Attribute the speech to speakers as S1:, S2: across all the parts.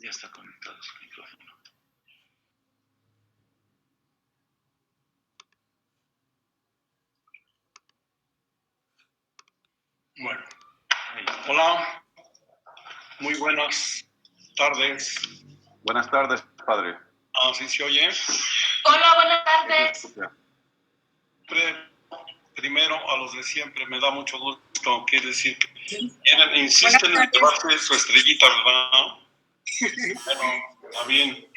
S1: Ya está conectado su micrófono.
S2: Bueno, hola, muy buenas tardes.
S3: Buenas tardes, padre.
S2: ¿Sí se oye?
S4: Hola, buenas tardes.
S2: Primero, a los de siempre, me da mucho gusto, quiere decir que insisten en llevarse su estrellita, ¿verdad? Bueno, está bien,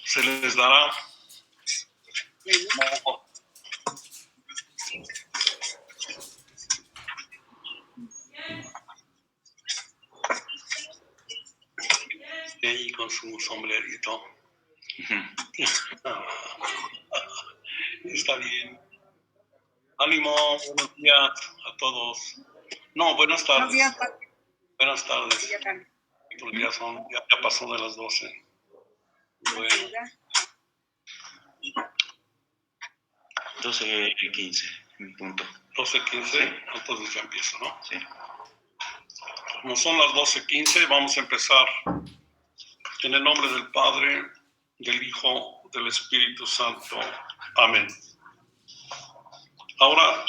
S2: se les dará. Y ahí con su sombrerito. Está bien. Ánimo, buenos días a todos. No, buenas tardes.
S4: Buenos días.
S2: Buenas tardes. Ya pasó de las 12. Bueno.
S1: 12:15, en punto.
S2: 12:15, entonces ya empiezo, ¿no?
S1: Sí.
S2: Como son las 12:15, vamos a empezar en el nombre del Padre, del Hijo, del Espíritu Santo. Amén. Ahora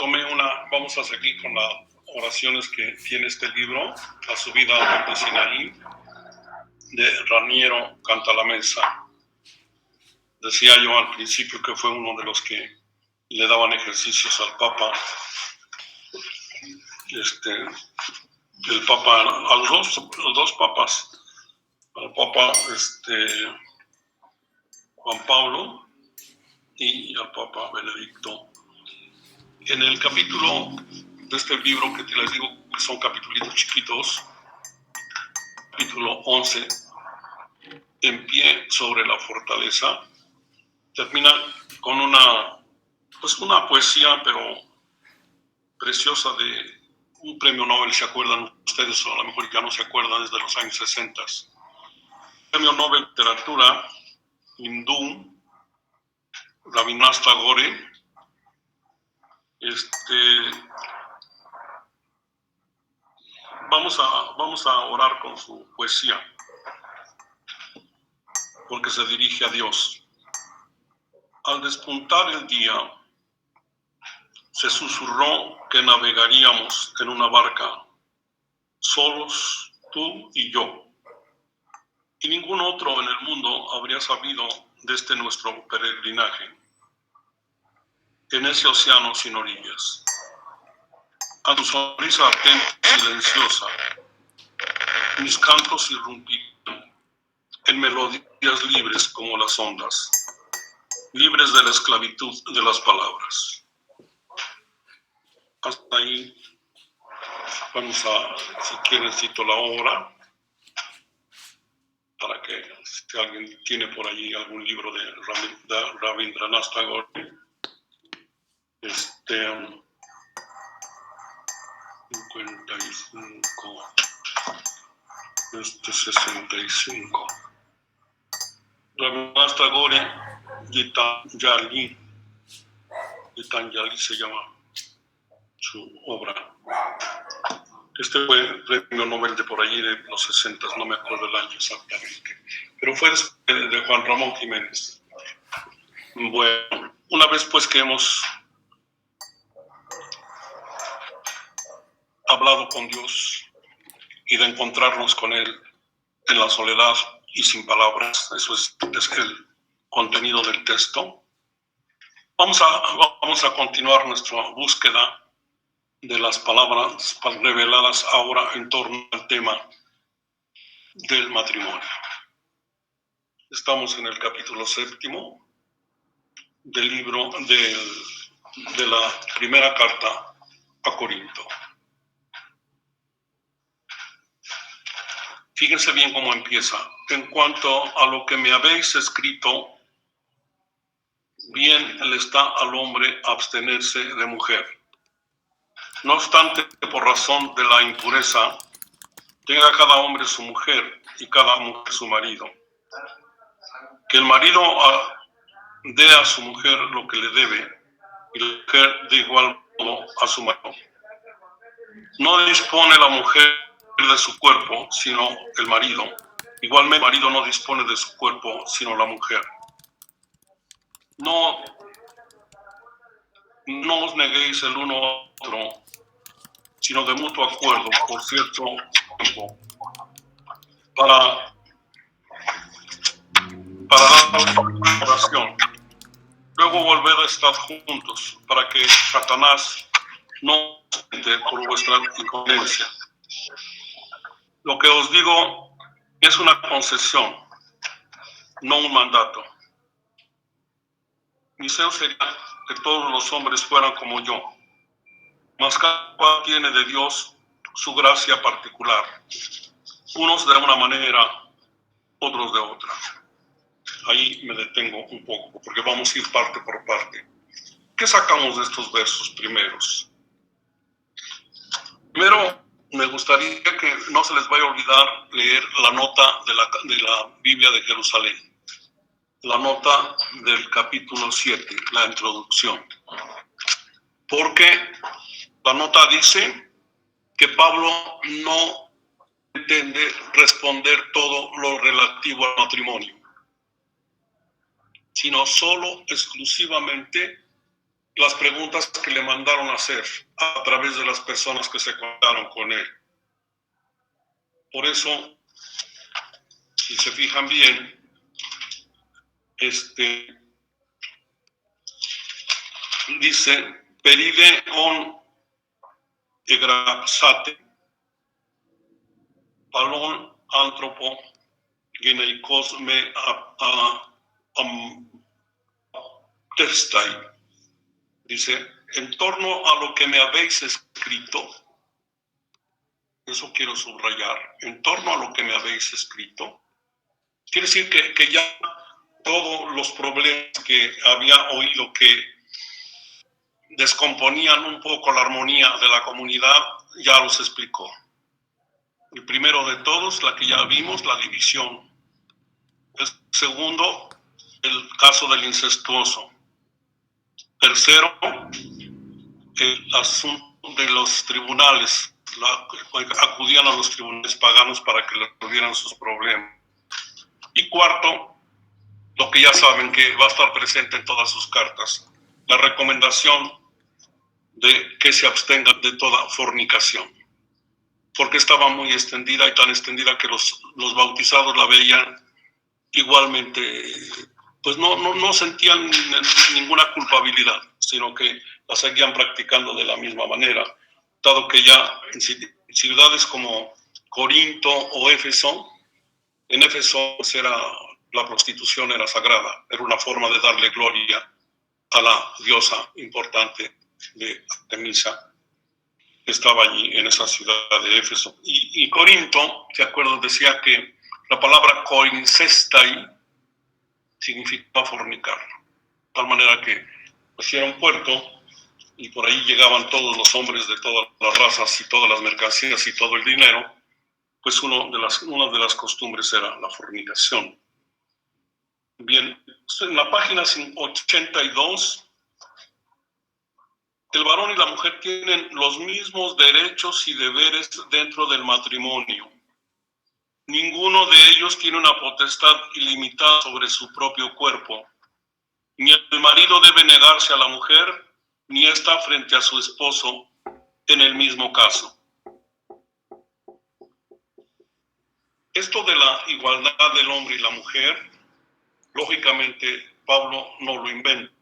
S2: vamos a seguir con las oraciones que tiene este libro, La subida al monte Sinaí, de Raniero Cantalamessa. Decía yo al principio que fue uno de los que le daban ejercicios al Papa. El Papa, a los dos papas, al Papa Juan Pablo y al Papa Benedicto. En el capítulo de este libro, que les digo que son capítulos chiquitos, capítulo 11, En pie sobre la fortaleza, termina con una poesía, pero preciosa, de un premio Nobel. ¿Se acuerdan ustedes? O a lo mejor ya no se acuerdan, desde los años 60. Premio Nobel de Literatura hindú, Rabindranath Tagore. Vamos a orar con su poesía, porque se dirige a Dios. Al despuntar el día, se susurró que navegaríamos en una barca, solos tú y yo, y ningún otro en el mundo habría sabido de este nuestro peregrinaje en ese océano sin orillas. A tu sonrisa atenta y silenciosa, mis cantos irrumpirán en melodías libres como las ondas, libres de la esclavitud de las palabras. Hasta ahí vamos si quieren, cito la obra, para que si alguien tiene por allí algún libro de Rabindranath Tagore, 55, 65. Rabindranath Tagore, Gitanjali se llama su obra. Este fue el premio Nobel de por allí de los 60, no me acuerdo el año exactamente, pero fue de Juan Ramón Jiménez. Bueno, una vez pues que hemos hablado con Dios y de encontrarnos con Él en la soledad y sin palabras, eso es el contenido del texto, vamos a continuar nuestra búsqueda de las palabras reveladas ahora en torno al tema del matrimonio. Estamos en el capítulo 7 del libro de la primera carta a Corinto. Fíjense bien cómo empieza. En cuanto a lo que me habéis escrito, bien le está al hombre abstenerse de mujer. No obstante, por razón de la impureza, tenga cada hombre su mujer y cada mujer su marido. Que el marido dé a su mujer lo que le debe, y la mujer de igual modo a su marido. No dispone la mujer de su cuerpo, sino el marido. Igualmente, el marido no dispone de su cuerpo, sino la mujer. No os neguéis el uno a otro, sino de mutuo acuerdo por cierto tiempo, para dar oración. Luego volved a estar juntos, para que Satanás no os tiente por vuestra inconveniencia. Lo que os digo es una concesión, no un mandato. Mi deseo sería que todos los hombres fueran como yo, mas cada cual tiene de Dios su gracia particular, unos de una manera, otros de otra. Ahí me detengo un poco, porque vamos a ir parte por parte. ¿Qué sacamos de estos versos primeros? Primero, me gustaría que no se les vaya a olvidar leer la nota de la Biblia de Jerusalén, la nota del capítulo 7, la introducción. Porque la nota dice que Pablo no pretende responder todo lo relativo al matrimonio, sino solo exclusivamente las preguntas que le mandaron hacer a través de las personas que se contaron con él. Por eso, si se fijan bien, dice, peride on egrapsate, palon antropo, geneikos me testai. Dice, en torno a lo que me habéis escrito, eso quiero subrayar, en torno a lo que me habéis escrito, quiere decir que ya todos los problemas que había oído que descomponían un poco la armonía de la comunidad, ya los explicó. El primero de todos, la que ya vimos, la división. El segundo, el caso del incestuoso. Tercero, el asunto de los tribunales. Acudían a los tribunales paganos para que les resolvieran sus problemas. Y cuarto, lo que ya saben que va a estar presente en todas sus cartas, la recomendación de que se abstengan de toda fornicación, porque estaba muy extendida y tan extendida que los bautizados la veían igualmente, pues no sentían ninguna culpabilidad, sino que la seguían practicando de la misma manera, dado que ya en ciudades como Corinto o Éfeso, en Éfeso pues la prostitución era sagrada, era una forma de darle gloria a la diosa importante de Artemisa, que estaba allí en esa ciudad de Éfeso. Y Corinto, ¿se acuerdan? Decía que la palabra coincestai significaba fornicar, de tal manera que pues era un puerto y por ahí llegaban todos los hombres de todas las razas y todas las mercancías y todo el dinero, pues una de las costumbres era la fornicación. Bien, en la página 82, el varón y la mujer tienen los mismos derechos y deberes dentro del matrimonio. Ninguno de ellos tiene una potestad ilimitada sobre su propio cuerpo. Ni el marido debe negarse a la mujer, ni ésta frente a su esposo en el mismo caso. Esto de la igualdad del hombre y la mujer, lógicamente Pablo no lo inventa,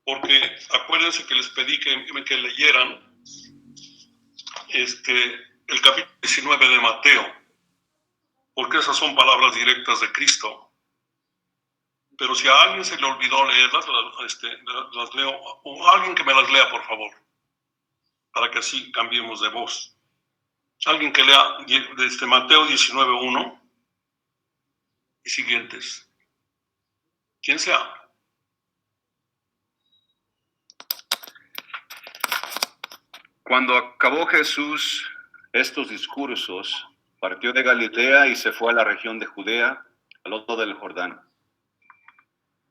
S2: porque acuérdense que les pedí que leyeran el capítulo 19 de Mateo, porque esas son palabras directas de Cristo. Pero si a alguien se le olvidó leerlas, las leo, o alguien que me las lea, por favor, para que así cambiemos de voz. Alguien que lea desde Mateo 19:1 y siguientes. ¿Quién sea?
S3: Cuando acabó Jesús estos discursos, partió de Galilea y se fue a la región de Judea, al otro del Jordán.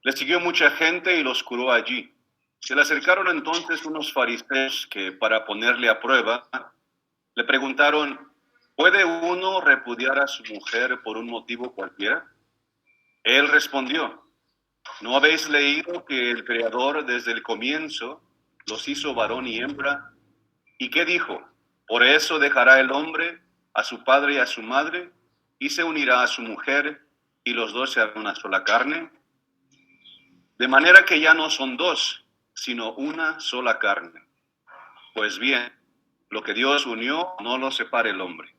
S3: Le siguió mucha gente y los curó allí. Se le acercaron entonces unos fariseos que, para ponerle a prueba, le preguntaron: ¿puede uno repudiar a su mujer por un motivo cualquiera? Él respondió, ¿no habéis leído que el Creador desde el comienzo los hizo varón y hembra? ¿Y qué dijo? Por eso dejará el hombre a su padre y a su madre, y se unirá a su mujer, y los dos serán una sola carne. De manera que ya no son dos, sino una sola carne. Pues bien, lo que Dios unió, no lo separe el hombre.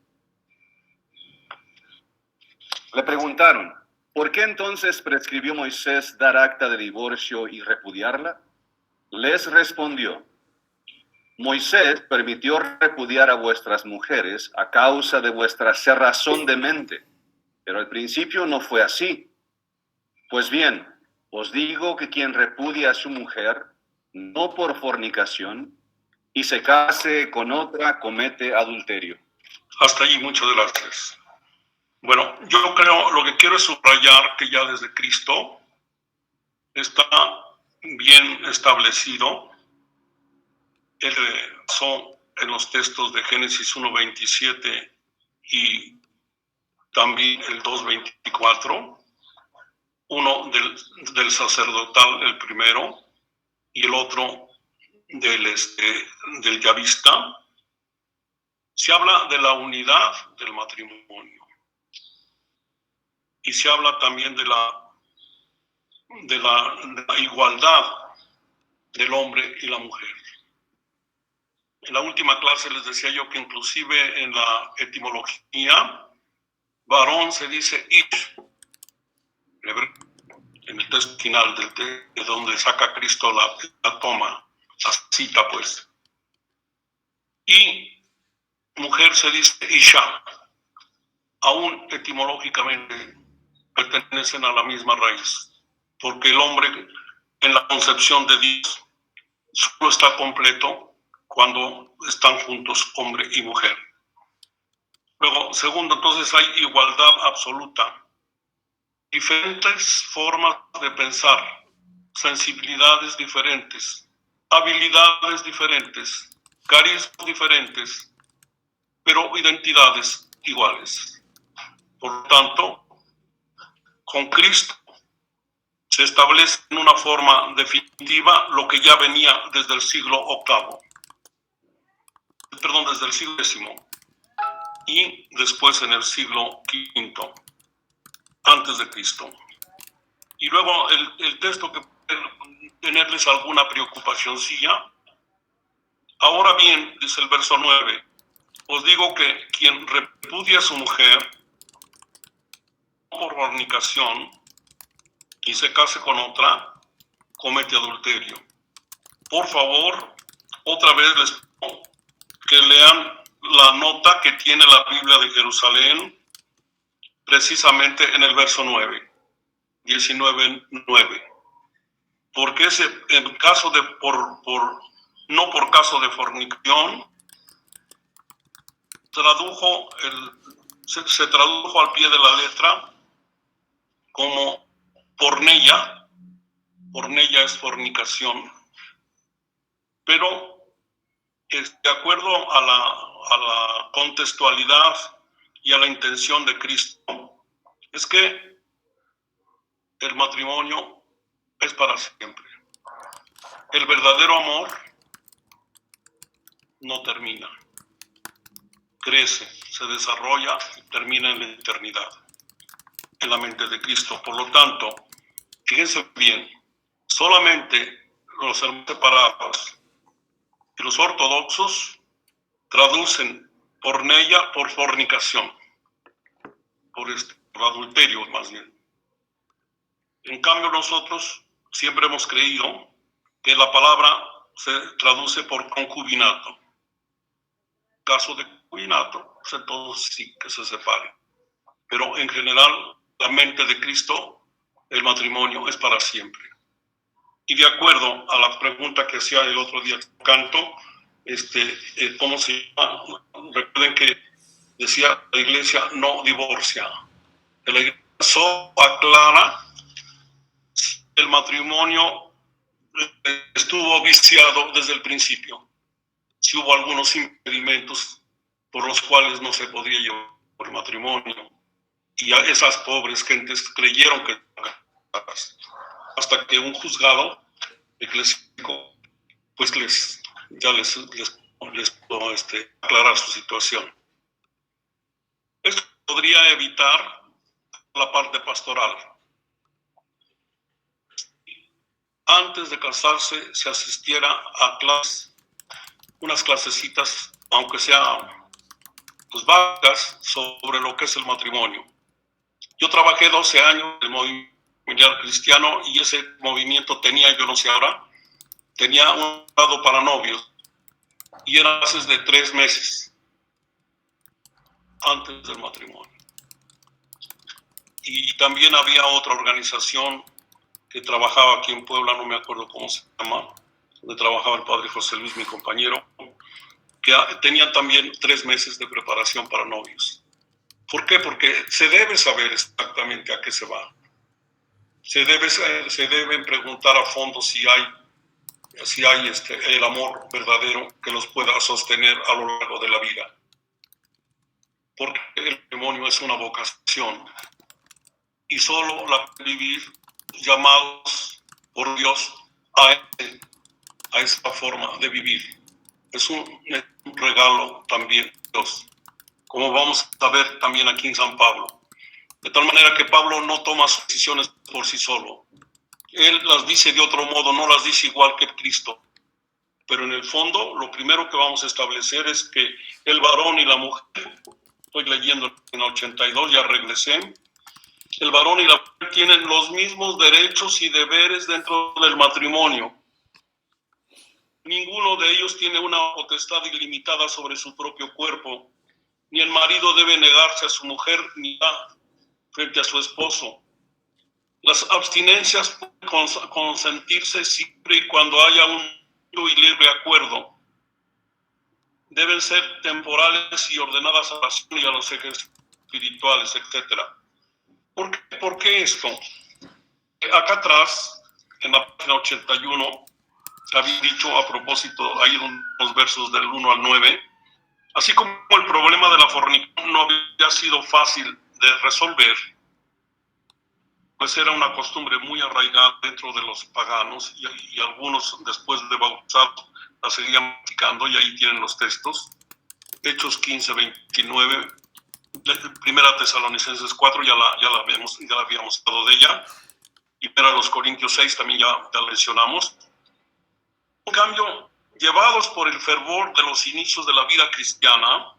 S3: Le preguntaron, ¿por qué entonces prescribió Moisés dar acta de divorcio y repudiarla? Les respondió, Moisés permitió repudiar a vuestras mujeres a causa de vuestra cerrazón de mente, pero al principio no fue así. Pues bien, os digo que quien repudia a su mujer, no por fornicación, y se case con otra, comete adulterio.
S2: Hasta allí, muchas gracias. Bueno, yo creo, lo que quiero es subrayar que ya desde Cristo está bien establecido el rezo en los textos de Génesis 1:27 y también el 2:24, uno del sacerdotal, el primero, y el otro del yavista. Se habla de la unidad del matrimonio y se habla también de la igualdad del hombre y la mujer. En la última clase les decía yo que inclusive en la etimología, varón se dice ish, en el texto final de donde saca Cristo la toma, la cita pues. Y mujer se dice isha, aún etimológicamente pertenecen a la misma raíz, porque el hombre en la concepción de Dios solo está completo cuando están juntos hombre y mujer. Luego, segundo, entonces hay igualdad absoluta. Diferentes formas de pensar, sensibilidades diferentes, habilidades diferentes, carismas diferentes, pero identidades iguales. Por lo tanto, con Cristo se establece en una forma definitiva lo que ya venía desde el siglo desde el siglo X y después en el siglo V antes de Cristo. Y luego el texto que puede tenerles alguna preocupacióncilla. Ahora bien, dice el verso 9, os digo que quien repudia a su mujer por fornicación y se case con otra, comete adulterio. Por favor, otra vez les pido que lean la nota que tiene la Biblia de Jerusalén, precisamente en el verso 9, 19:9. Porque en caso de no por caso de fornicación, se tradujo al pie de la letra como porneia. Porneia es fornicación. Pero de acuerdo a la contextualidad y a la intención de Cristo, es que el matrimonio es para siempre. El verdadero amor no termina, crece, se desarrolla y termina en la eternidad, en la mente de Cristo. Por lo tanto, fíjense bien, solamente los hermanos separados y los ortodoxos traducen porneia por fornicación, por adulterio más bien. En cambio, nosotros siempre hemos creído que la palabra se traduce por concubinato. En caso de concubinato, pues entonces sí que se separe. Pero en general, la mente de Cristo, el matrimonio es para siempre. Y de acuerdo a la pregunta que hacía el otro día Canto, ¿cómo se llama? Recuerden que decía la iglesia no divorcia. La iglesia solo aclara si el matrimonio estuvo viciado desde el principio, si hubo algunos impedimentos por los cuales no se podía llevar el matrimonio. Y a esas pobres gentes creyeron que hasta que un juzgado eclesiástico pues les pudo aclarar su situación. Esto podría evitar la parte pastoral. Antes de casarse se asistiera a clases, unas clasecitas, aunque sean pues vagas, sobre lo que es el matrimonio. Yo trabajé 12 años en el movimiento familiar cristiano y ese movimiento tenía, yo no sé ahora, tenía un grado para novios y eran clases de 3 meses antes del matrimonio. Y también había otra organización que trabajaba aquí en Puebla, no me acuerdo cómo se llama, donde trabajaba el padre José Luis, mi compañero, que tenían también 3 meses de preparación para novios. ¿Por qué? Porque se debe saber exactamente a qué se va. Se deben preguntar a fondo si hay el amor verdadero que los pueda sostener a lo largo de la vida. Porque el matrimonio es una vocación y solo la pueden vivir llamados por Dios a esa forma de vivir. Es un regalo también de Dios, como vamos a ver también aquí en San Pablo. De tal manera que Pablo no toma sus decisiones por sí solo. Él las dice de otro modo, no las dice igual que Cristo. Pero en el fondo, lo primero que vamos a establecer es que el varón y la mujer, estoy leyendo en 82, ya regresé, el varón y la mujer tienen los mismos derechos y deberes dentro del matrimonio. Ninguno de ellos tiene una potestad ilimitada sobre su propio cuerpo. Ni el marido debe negarse a su mujer ni frente a su esposo. Las abstinencias pueden consentirse siempre y cuando haya un y libre acuerdo. Deben ser temporales y ordenadas a la oración y a los ejercicios espirituales, etc. ¿Por qué esto? Acá atrás, en la página 81, había dicho a propósito, ahí unos versos del 1 al 9, así como el problema de la fornicación no había sido fácil de resolver, pues era una costumbre muy arraigada dentro de los paganos y algunos después de bautizados la seguían practicando, y ahí tienen los textos. Hechos 15, 29, Primera Tesalonicenses 4, ya la habíamos hablado de ella, y para los Corintios 6 también ya la mencionamos. En cambio, llevados por el fervor de los inicios de la vida cristiana,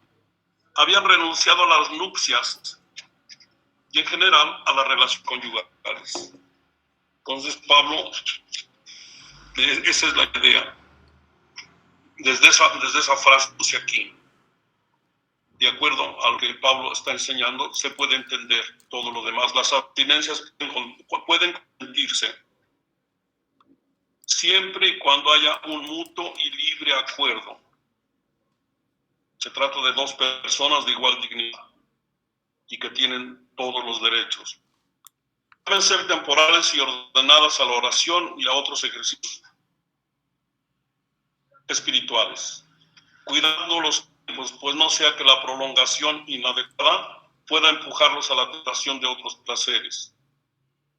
S2: habían renunciado a las nupcias y en general a las relaciones conyugales. Entonces Pablo, esa es la idea. Desde esa frase puse aquí, de acuerdo a lo que Pablo está enseñando, se puede entender todo lo demás. Las abstinencias pueden consentirse siempre y cuando haya un mutuo y libre acuerdo. Se trata de 2 personas de igual dignidad y que tienen todos los derechos. Deben ser temporales y ordenadas a la oración y a otros ejercicios espirituales, cuidando los tiempos, pues no sea que la prolongación inadecuada pueda empujarlos a la tentación de otros placeres.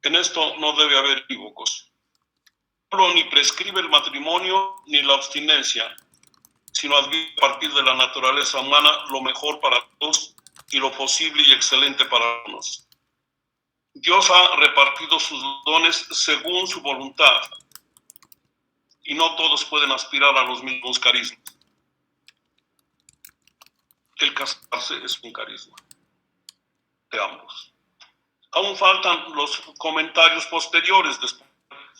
S2: En esto no debe haber equívocos. Pablo ni prescribe el matrimonio ni la abstinencia, sino advierte a partir de la naturaleza humana lo mejor para todos y lo posible y excelente para unos. Dios ha repartido sus dones según su voluntad y no todos pueden aspirar a los mismos carismas. El casarse es un carisma de ambos. Aún faltan los comentarios posteriores. Después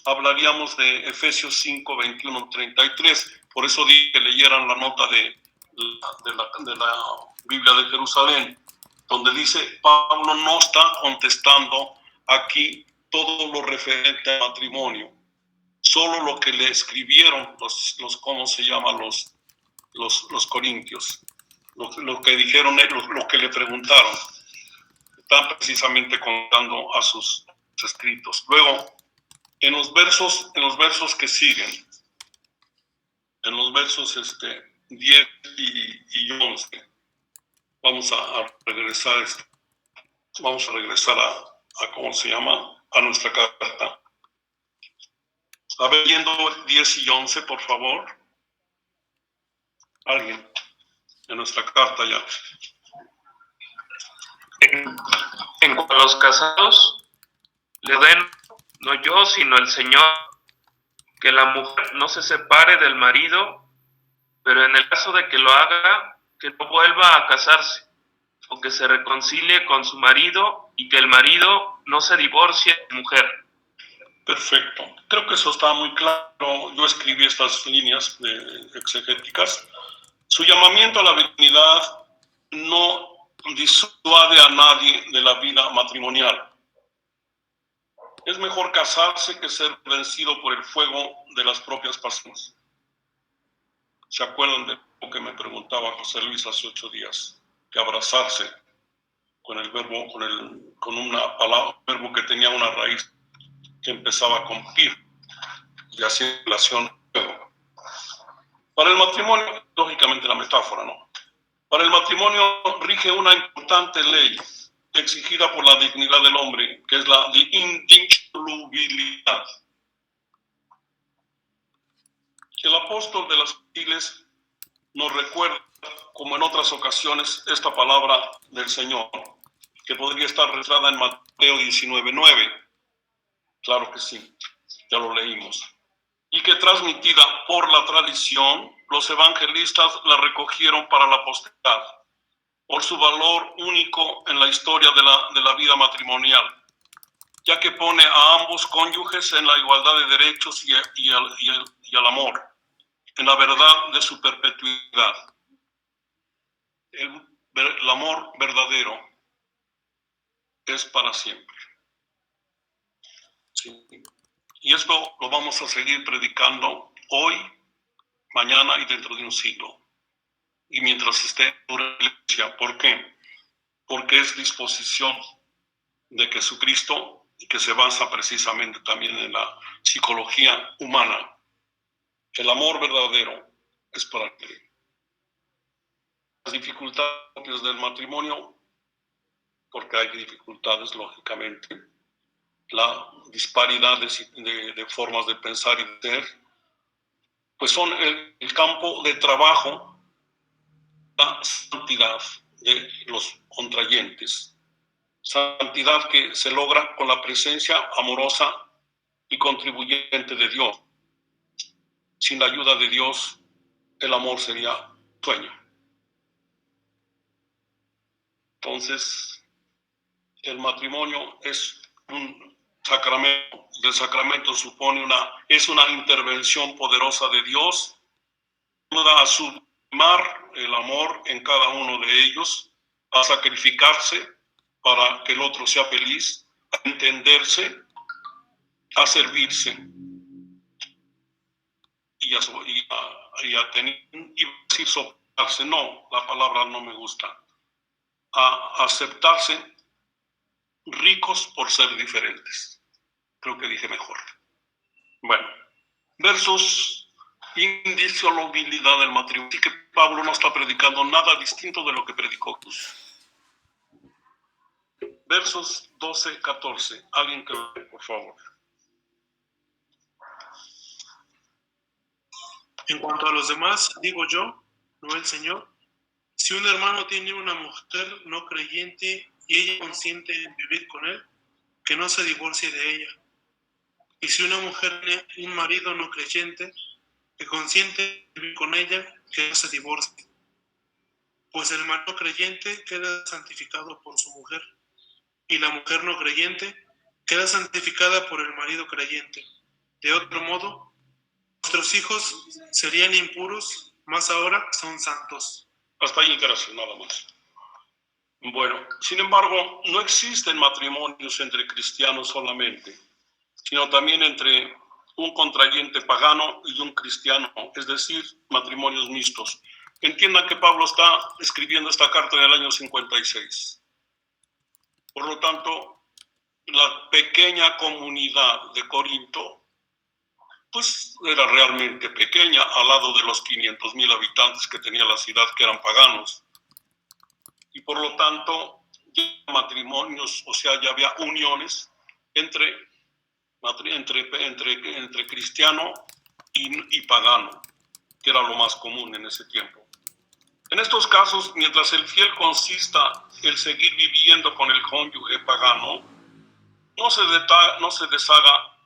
S2: hablaríamos de Efesios 5, 21, 33. Por eso dije que leyeran la nota de la Biblia de Jerusalén, donde dice, Pablo no está contestando aquí todo lo referente al matrimonio, solo lo que le escribieron ¿cómo se llama? Los corintios, lo que dijeron ellos, lo que le preguntaron. Están precisamente contando a sus escritos. Luego, en los versos que siguen, en los versos 10 y 11, Vamos a regresar, a ¿cómo se llama? A nuestra carta. A ver, yendo 10 y 11, por favor. Alguien en nuestra carta ya.
S5: En cuanto a los casados, le den, no yo, sino el Señor, que la mujer no se separe del marido, pero en el caso de que lo haga, que no vuelva a casarse, o que se reconcilie con su marido y que el marido no se divorcie de mujer.
S2: Perfecto. Creo que eso está muy claro. Yo escribí estas líneas exegéticas. Su llamamiento a la virginidad no disuade a nadie de la vida matrimonial. Es mejor casarse que ser vencido por el fuego de las propias pasiones. ¿Se acuerdan de lo que me preguntaba José Luis hace 8 días? Que abrazarse con el verbo, con una palabra, un verbo que tenía una raíz que empezaba con pir y hacía relación. Para el matrimonio, lógicamente la metáfora, ¿no? Para el matrimonio rige una importante ley exigida por la dignidad del hombre, que es la de indisolubilidad. El apóstol de las Gentiles nos recuerda, como en otras ocasiones, esta palabra del Señor, que podría estar registrada en Mateo 19:9. Claro que sí, ya lo leímos. Y que transmitida por la tradición, los evangelistas la recogieron para la posteridad, por su valor único en la historia de la vida matrimonial, ya que pone a ambos cónyuges en la igualdad de derechos y al amor, en la verdad de su perpetuidad. El amor verdadero es para siempre. Sí. Y esto lo vamos a seguir predicando hoy, mañana y dentro de un siglo. Y mientras esté en la iglesia. ¿Por qué? Porque es disposición de Jesucristo y que se basa precisamente también en la psicología humana. El amor verdadero es para él. Las dificultades propias del matrimonio, porque hay dificultades lógicamente, la disparidad de formas de pensar y de ser, pues son el campo de trabajo, la santidad de los contrayentes. Santidad que se logra con la presencia amorosa y contribuyente de Dios. Sin la ayuda de Dios, el amor sería sueño. Entonces, el matrimonio es un sacramento. El sacramento supone es una intervención poderosa de Dios, ayuda a sublimar el amor en cada uno de ellos, a sacrificarse para que el otro sea feliz, a entenderse, a servirse y a tener, y decir soportarse. No, la palabra no me gusta. A aceptarse ricos por ser diferentes. Creo que dije mejor. Bueno, versus indisolubilidad del matrimonio. Así que Pablo no está predicando nada distinto de lo que predicó Jesús. Versos 12-14. Alguien que lo vea, por favor.
S6: En cuanto a los demás, digo yo, no el Señor, si un hermano tiene una mujer no creyente y ella consiente en vivir con él, que no se divorcie de ella. Y si una mujer tiene un marido no creyente, que consiente en vivir con ella, que no se divorcie. Pues el marido creyente queda santificado por su mujer, y la mujer no creyente queda santificada por el marido creyente. De otro modo, nuestros hijos serían impuros, mas ahora son santos.
S2: Hasta ahí gracias, nada más. Bueno, sin embargo, no existen matrimonios entre cristianos solamente, sino también entre un contrayente pagano y un cristiano, es decir, matrimonios mixtos. Entiendan que Pablo está escribiendo esta carta en el año 56. Por lo tanto, la pequeña comunidad de Corinto pues era realmente pequeña al lado de los 500,000 habitantes que tenía la ciudad, que eran paganos. y por lo tanto ya matrimonios, o sea, ya había uniones entre cristiano y pagano, que era lo más común en ese tiempo. En estos casos, mientras el fiel consista en seguir viviendo con el cónyuge pagano, no se deshaga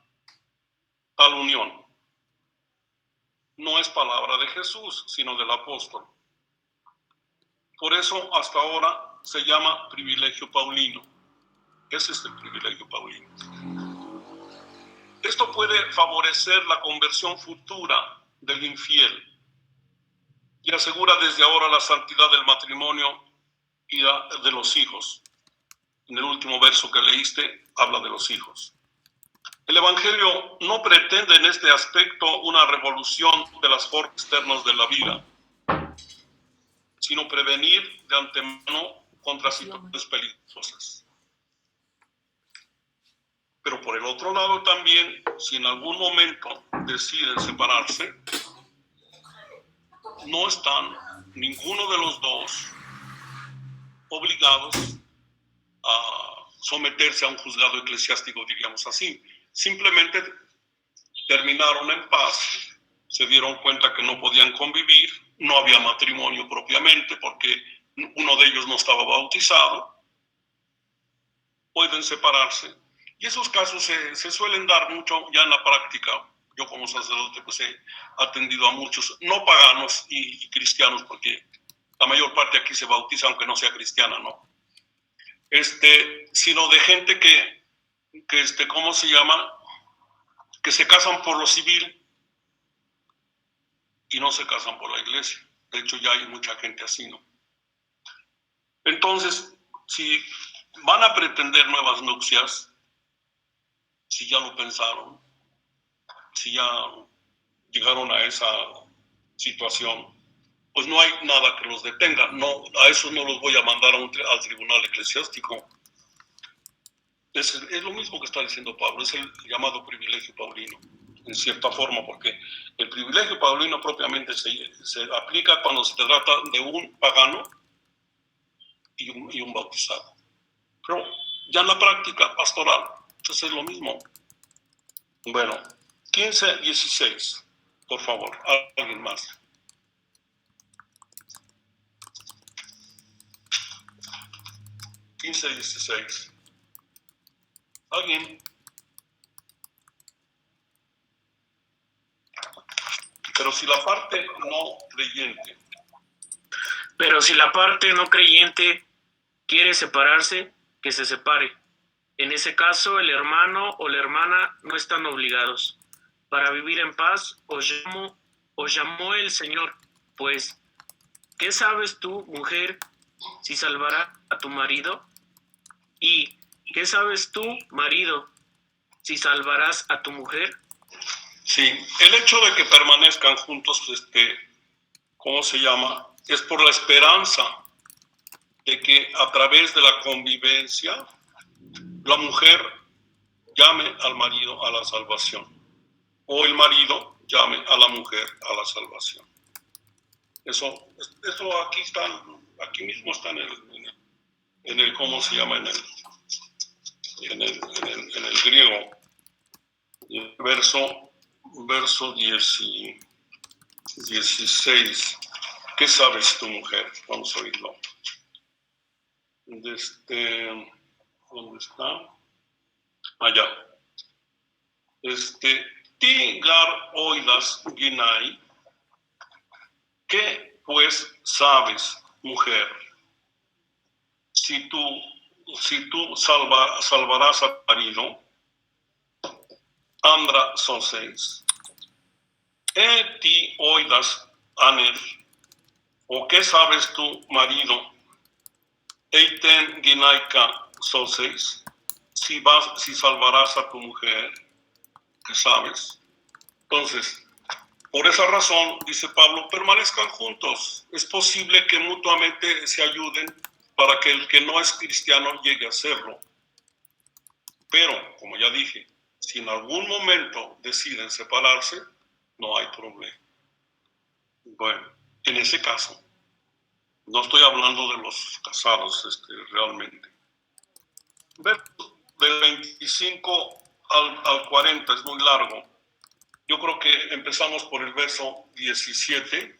S2: tal unión. No es palabra de Jesús, sino del apóstol. Por eso, hasta ahora, se llama privilegio paulino. Ese es el privilegio paulino. Esto puede favorecer la conversión futura del infiel y asegura desde ahora la santidad del matrimonio y de los hijos. En el último verso que leíste, habla de los hijos. El Evangelio no pretende en este aspecto una revolución de las formas externas de la vida, sino prevenir de antemano contra situaciones peligrosas. Pero por el otro lado también, si en algún momento deciden separarse, no están ninguno de los dos obligados a someterse a un juzgado eclesiástico, diríamos así. Simplemente terminaron en paz, se dieron cuenta que no podían convivir, no había matrimonio propiamente porque uno de ellos no estaba bautizado, pueden separarse. Y esos casos se suelen dar mucho ya en la práctica. Yo como sacerdote pues he atendido a muchos, no paganos y cristianos, porque la mayor parte aquí se bautiza aunque no sea cristiana, ¿no? Sino de gente que ¿cómo se llama? Que se casan por lo civil y no se casan por la iglesia. De hecho, ya hay mucha gente así, ¿no? Entonces, si van a pretender nuevas nupcias, si ya lo pensaron, si ya llegaron a esa situación, pues no hay nada que los detenga. No, a esos no los voy a mandar al tribunal eclesiástico. Es lo mismo que está diciendo Pablo, es el llamado privilegio paulino, en cierta forma, porque el privilegio paulino propiamente se aplica cuando se trata de un pagano y un bautizado. Pero ya en la práctica pastoral, entonces es lo mismo. Bueno, 15:16, por favor, alguien más. 15:16. ¿Alguien? Pero si la parte no creyente.
S7: Pero si la parte no creyente quiere separarse, que se separe. En ese caso, el hermano o la hermana no están obligados. Para vivir en paz os llamó el Señor. Pues, ¿qué sabes tú, mujer, si salvará a tu marido? ¿Y qué sabes tú, marido, si salvarás a tu mujer?
S2: Sí, el hecho de que permanezcan juntos, ¿cómo se llama? Es por la esperanza de que a través de la convivencia la mujer llame al marido a la salvación o el marido llame a la mujer a la salvación. Eso aquí está, aquí mismo está en el ¿cómo se llama? En el griego, verso 16. ¿Qué sabes tu mujer? Vamos a oírlo. ¿Dónde está? Allá. Tigar oidas ginai. ¿Qué pues sabes, mujer? Si tú salvarás a tu marido, andra son 6. Ti oidas aner, o qué sabes tu marido, eiten ginaika son 6. Si salvarás a tu mujer, ¿qué sabes? Entonces, por esa razón, dice Pablo, permanezcan juntos. Es posible que mutuamente se ayuden para que el que no es cristiano llegue a serlo. Pero, como ya dije, si en algún momento deciden separarse, no hay problema. Bueno, en ese caso, No estoy hablando de los casados, realmente. Versos del 25 al 40 es muy largo. Yo creo que empezamos por el verso 17,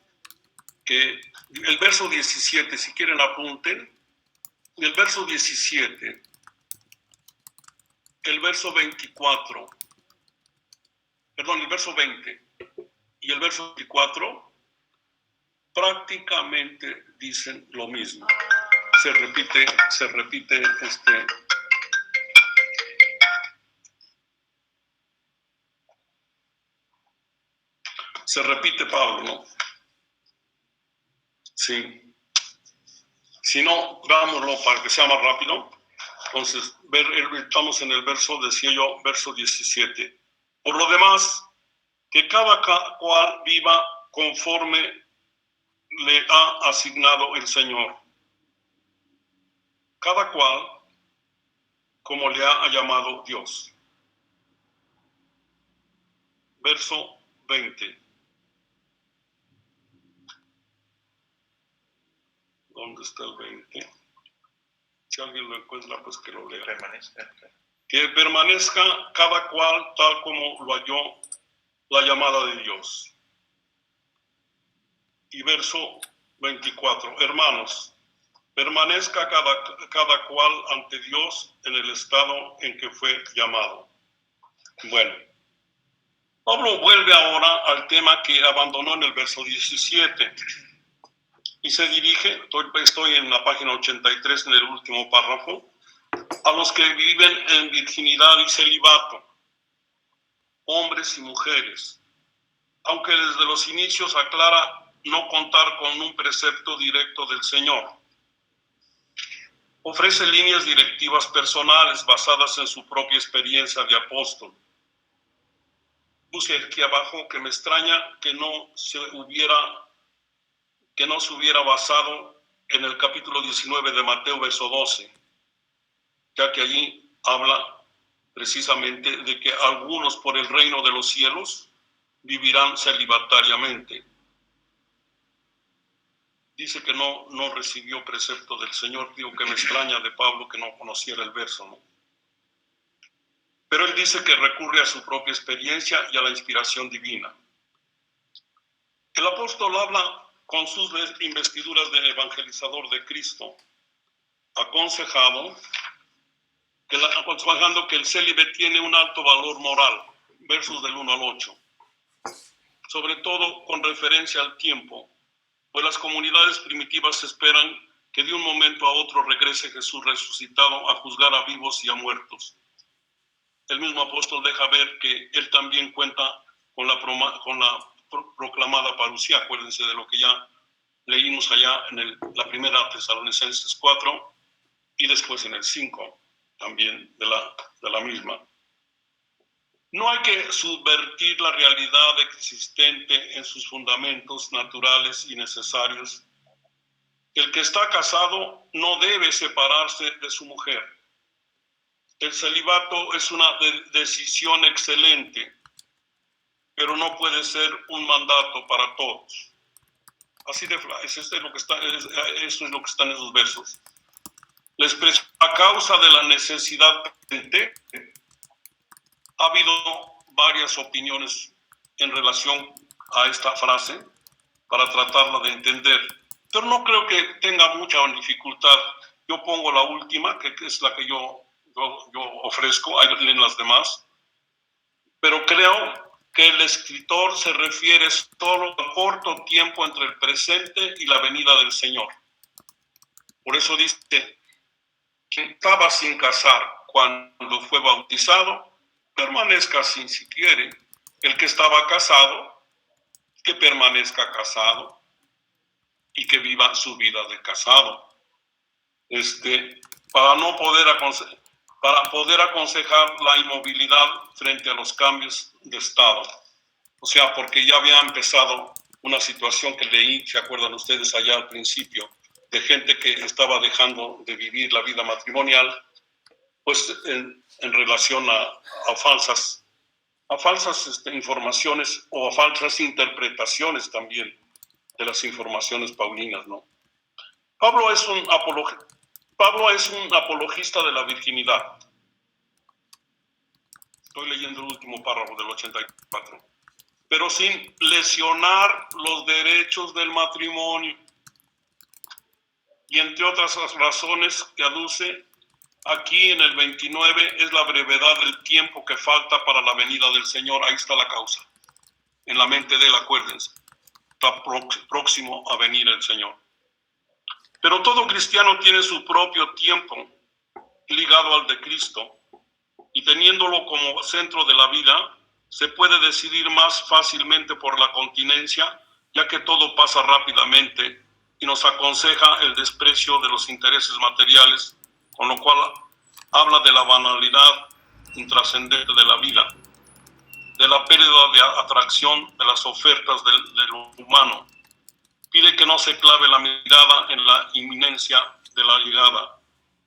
S2: que el verso 17, si quieren apunten, el verso 17, el verso 24, perdón, el verso 20 y el verso 24 prácticamente dicen lo mismo. Se repite se repite Pablo, ¿no? Sí. Si no, veámoslo para que sea más rápido. Entonces, estamos en el verso, decía yo, verso 17. Por lo demás, que cada cual viva conforme le ha asignado el Señor. Cada cual como le ha llamado Dios. Verso 20. ¿Dónde está el 20? Si alguien lo encuentra, pues que lo lea. Que permanezca cada cual tal como lo halló la llamada de Dios. Y verso 24. Hermanos, permanezca cada cual ante Dios en el estado en que fue llamado. Bueno, Pablo vuelve ahora al tema que abandonó en el verso 17 y se dirige, estoy en la página 83 en el último párrafo, a los que viven en virginidad y celibato, hombres y mujeres, aunque desde los inicios aclara no contar con un precepto directo del Señor. Ofrece líneas directivas personales basadas en su propia experiencia de apóstol. Puse aquí abajo que me extraña que no se hubiera basado en el capítulo 19 de Mateo, verso 12, ya que allí habla precisamente de que algunos por el reino de los cielos vivirán celibatariamente. Dice que no recibió precepto del Señor. Digo que me extraña de Pablo que no conociera el verso, ¿no? Pero él dice que recurre a su propia experiencia y a la inspiración divina. El apóstol habla con sus investiduras de evangelizador de Cristo, aconsejando que el célibe tiene un alto valor moral, versos del 1 al 8, sobre todo con referencia al tiempo, pues las comunidades primitivas esperan que de un momento a otro regrese Jesús resucitado a juzgar a vivos y a muertos. El mismo apóstol deja ver que él también cuenta con la proclamada parusía. Acuérdense de lo que ya leímos allá en la primera Tesalonicenses 4 y después en el 5 también de la misma. No hay que subvertir la realidad existente en sus fundamentos naturales y necesarios. El que está casado no debe separarse de su mujer. El celibato es una decisión excelente, pero no puede ser un mandato para todos. Así de esto es lo que está en esos versos. La expresión a causa de la necesidad presente. Ha habido varias opiniones en relación a esta frase para tratarla de entender, pero no creo que tenga mucha dificultad. Yo pongo la última, que es la que yo ofrezco, ahí leen las demás, pero creo que el escritor se refiere solo al corto tiempo entre el presente y la venida del Señor. Por eso dice, quien estaba sin casar cuando fue bautizado, permanezca así si quiere. El que estaba casado, que permanezca casado y que viva su vida de casado. Para poder aconsejar la inmovilidad frente a los cambios de estado. O sea, porque ya había empezado una situación que leí, ¿se acuerdan ustedes allá al principio? De gente que estaba dejando de vivir la vida matrimonial, pues en relación a falsas informaciones o a falsas interpretaciones también de las informaciones paulinas, ¿no? Pablo es un apologista de la virginidad. Estoy leyendo el último párrafo del 84. Pero sin lesionar los derechos del matrimonio. Y entre otras razones que aduce aquí en el 29 es la brevedad del tiempo que falta para la venida del Señor. Ahí está la causa. En la mente de él, acuérdense. Está próximo a venir el Señor. Pero todo cristiano tiene su propio tiempo ligado al de Cristo. Y teniéndolo como centro de la vida, se puede decidir más fácilmente por la continencia, ya que todo pasa rápidamente y nos aconseja el desprecio de los intereses materiales, con lo cual habla de la banalidad intrascendente de la vida, de la pérdida de atracción de las ofertas de lo humano. Pide que no se clave la mirada en la inminencia de la llegada,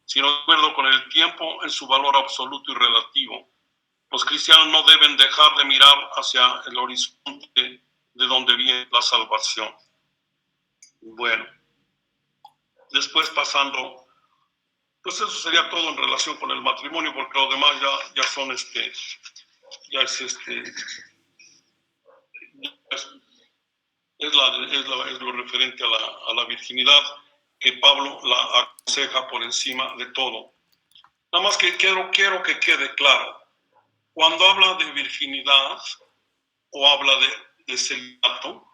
S2: sino de acuerdo con el tiempo en su valor absoluto y relativo. Los cristianos no deben dejar de mirar hacia el horizonte de donde viene la salvación. Bueno, después pasando, pues eso sería todo en relación con el matrimonio, porque lo demás ya son es lo referente a la virginidad, que Pablo la aconseja por encima de todo. Nada más que quiero que quede claro, cuando habla de virginidad o habla de celibato,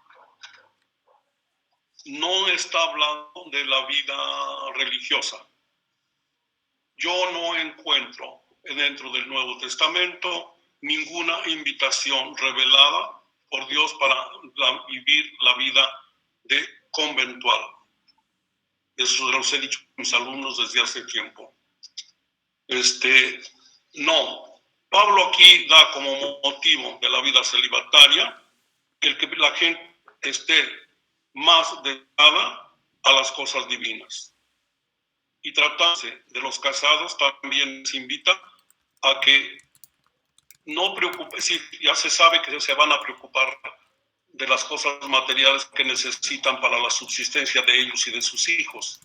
S2: no está hablando de la vida religiosa. Yo no encuentro dentro del Nuevo Testamento ninguna invitación revelada por Dios para vivir la vida de conventual. Eso los he dicho a mis alumnos desde hace tiempo. No. Pablo aquí da como motivo de la vida celibataria el que la gente esté más dedicada a las cosas divinas. Y tratándose de los casados, también se invita a que no preocupe, sí, ya se sabe que se van a preocupar de las cosas materiales que necesitan para la subsistencia de ellos y de sus hijos,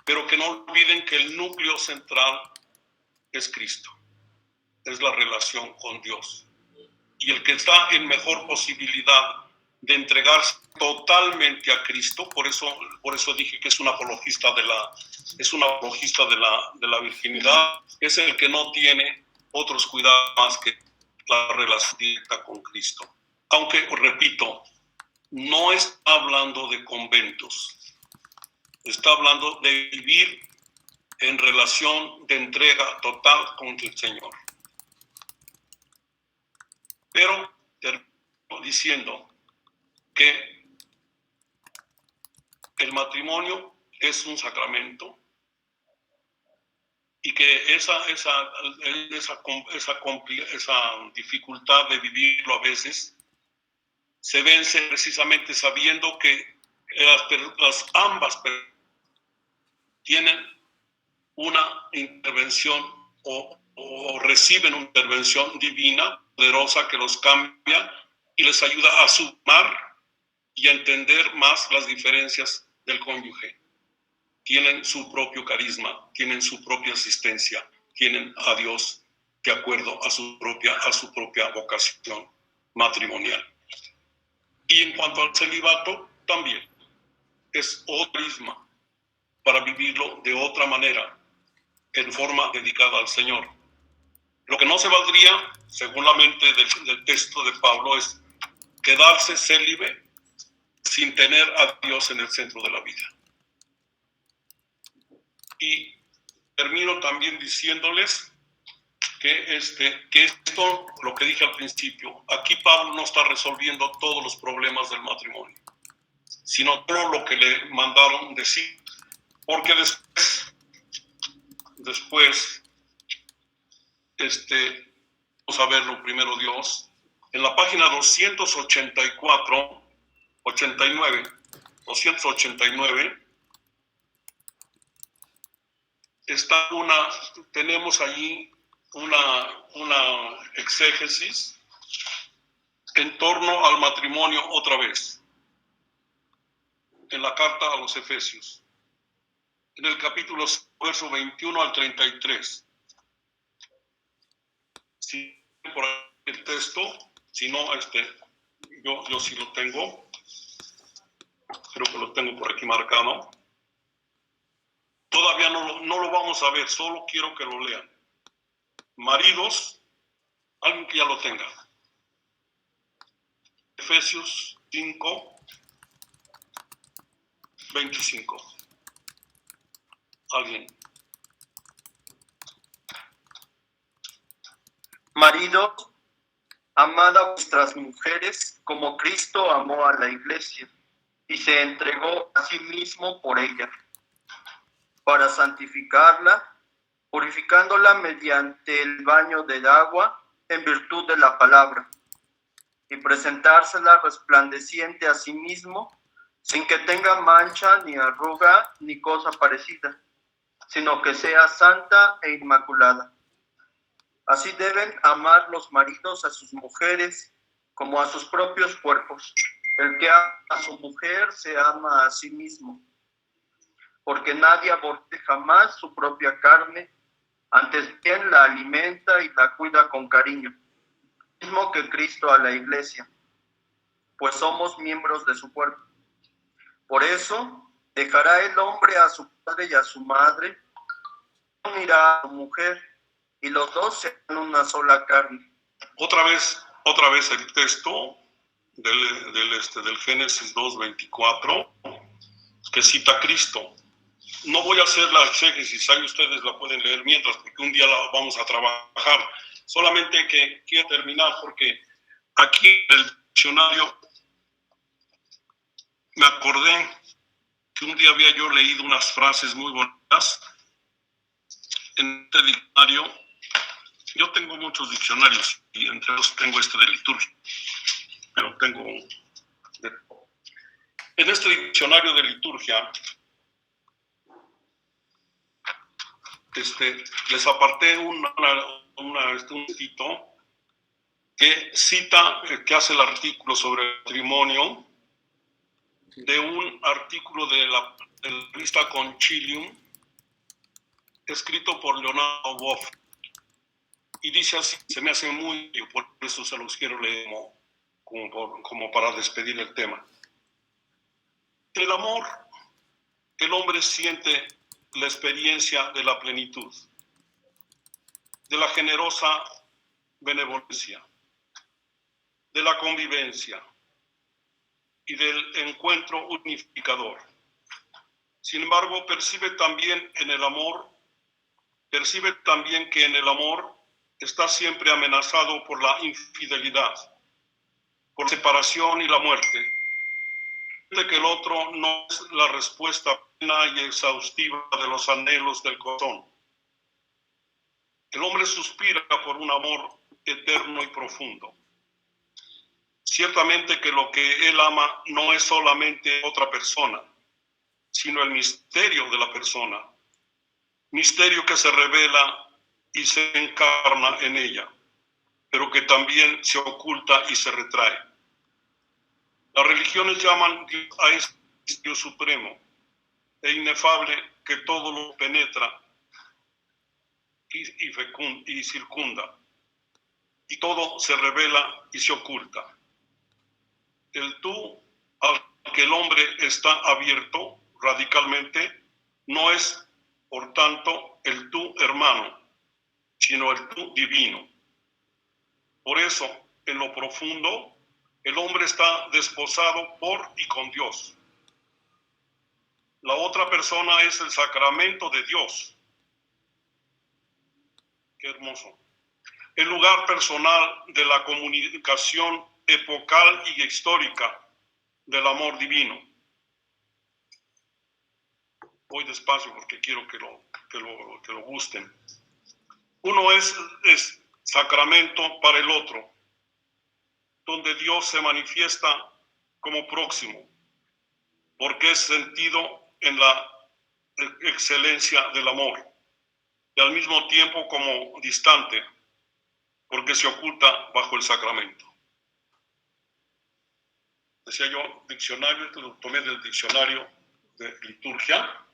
S2: pero que no olviden que el núcleo central es Cristo, es la relación con Dios. Y el que está en mejor posibilidad de entregarse totalmente a Cristo, por eso dije que es un apologista de la virginidad, es el que no tiene otros cuidados más que la relación directa con Cristo. Aunque, repito, no está hablando de conventos, está hablando de vivir en relación de entrega total con el Señor. Pero termino diciendo que el matrimonio es un sacramento y que esa dificultad de vivirlo a veces se vence precisamente sabiendo que ambas tienen una intervención o reciben una intervención divina, poderosa, que los cambia y les ayuda a sumar y a entender más las diferencias del cónyuge. Tienen su propio carisma, tienen su propia asistencia, tienen a Dios de acuerdo a su propia vocación matrimonial. Y en cuanto al celibato, también es otro carisma para vivirlo de otra manera, en forma dedicada al Señor. Lo que no se valdría, según la mente del texto de Pablo, es quedarse célibe sin tener a Dios en el centro de la vida. Y termino también diciéndoles que esto, lo que dije al principio, aquí Pablo no está resolviendo todos los problemas del matrimonio, sino todo lo que le mandaron decir, porque después vamos a verlo primero Dios, en la página 289, tenemos allí una exégesis en torno al matrimonio otra vez, en la carta a los Efesios. en el capítulo 6, verso 21 al 33. Si por ahí el texto, si no, yo sí lo tengo. Creo que lo tengo por aquí marcado. Todavía no lo vamos a ver, solo quiero que lo lean. Maridos, alguien que ya lo tenga. Efesios 5, 25. ¿Alguien?
S8: Maridos, amad a vuestras mujeres como Cristo amó a la iglesia y se entregó a sí mismo por ella, para santificarla, purificándola mediante el baño del agua en virtud de la palabra, y presentársela resplandeciente a sí mismo, sin que tenga mancha, ni arruga, ni cosa parecida, sino que sea santa e inmaculada. Así deben amar los maridos a sus mujeres como a sus propios cuerpos. El que ama a su mujer se ama a sí mismo, porque nadie aborrece jamás su propia carne, antes bien la alimenta y la cuida con cariño, mismo que Cristo a la iglesia, pues somos miembros de su cuerpo. Por eso dejará el hombre a su padre y a su madre, unirá a su mujer, y los dos serán una sola carne.
S2: Otra vez el texto del Génesis 2:24, que cita a Cristo. No voy a hacer la exégesis, ahí ustedes la pueden leer mientras, porque un día la vamos a trabajar. Solamente que quiero terminar, porque aquí en el diccionario me acordé que un día había yo leído unas frases muy bonitas en este diccionario. Yo tengo muchos diccionarios y entre ellos tengo este de liturgia, pero tengo en este diccionario de liturgia les aparté un cito que cita, que hace el artículo sobre el matrimonio de un artículo de la revista Concilium escrito por Leonardo Boff. Y dice así, se me hace muy, por eso se los quiero leer como para despedir el tema. El amor, el hombre siente la experiencia de la plenitud, de la generosa benevolencia, de la convivencia y del encuentro unificador. Sin embargo, percibe también que en el amor está siempre amenazado por la infidelidad, por la separación y la muerte. De que el otro no es la respuesta plena y exhaustiva de los anhelos del corazón. El hombre suspira por un amor eterno y profundo. Ciertamente que lo que él ama no es solamente otra persona, sino el misterio de la persona, misterio que se revela y se encarna en ella, pero que también se oculta y se retrae. Las religiones llaman a ese misterio supremo e inefable que todo lo penetra y circunda, y todo se revela y se oculta. El tú al que el hombre está abierto radicalmente no es, por tanto, el tú hermano, sino el tú divino. Por eso, en lo profundo, el hombre está desposado por y con Dios. La otra persona es el sacramento de Dios. Qué hermoso. El lugar personal de la comunicación epocal y histórica del amor divino. Voy despacio porque quiero que lo gusten. Uno es sacramento para el otro, donde Dios se manifiesta como próximo, porque es sentido en la excelencia del amor, y al mismo tiempo como distante, porque se oculta bajo el sacramento. Decía yo, diccionario, esto lo tomé del diccionario de liturgia,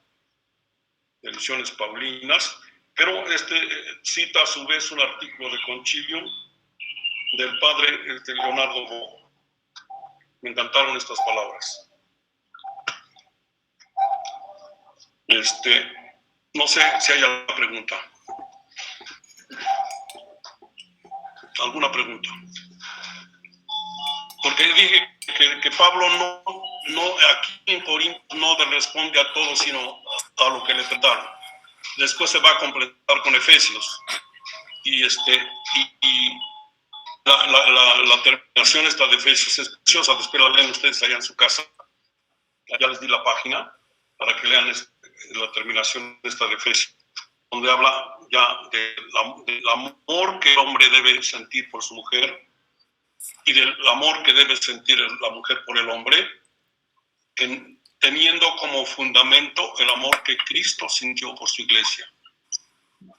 S2: de Misiones Paulinas, pero cita a su vez un artículo de Concilium del padre Leonardo Bo. Me encantaron estas palabras. No sé si hay alguna pregunta. ¿Alguna pregunta? Porque dije que Pablo no aquí en Corinto no le responde a todo, sino a lo que le trataron. Después se va a completar con Efesios. Y la terminación esta de Efesios es preciosa. Después la leen ustedes allá en su casa. Ya les di la página para que lean la terminación esta de Efesios, donde habla ya del amor que el hombre debe sentir por su mujer y del amor que debe sentir la mujer por el hombre, teniendo como fundamento el amor que Cristo sintió por su iglesia,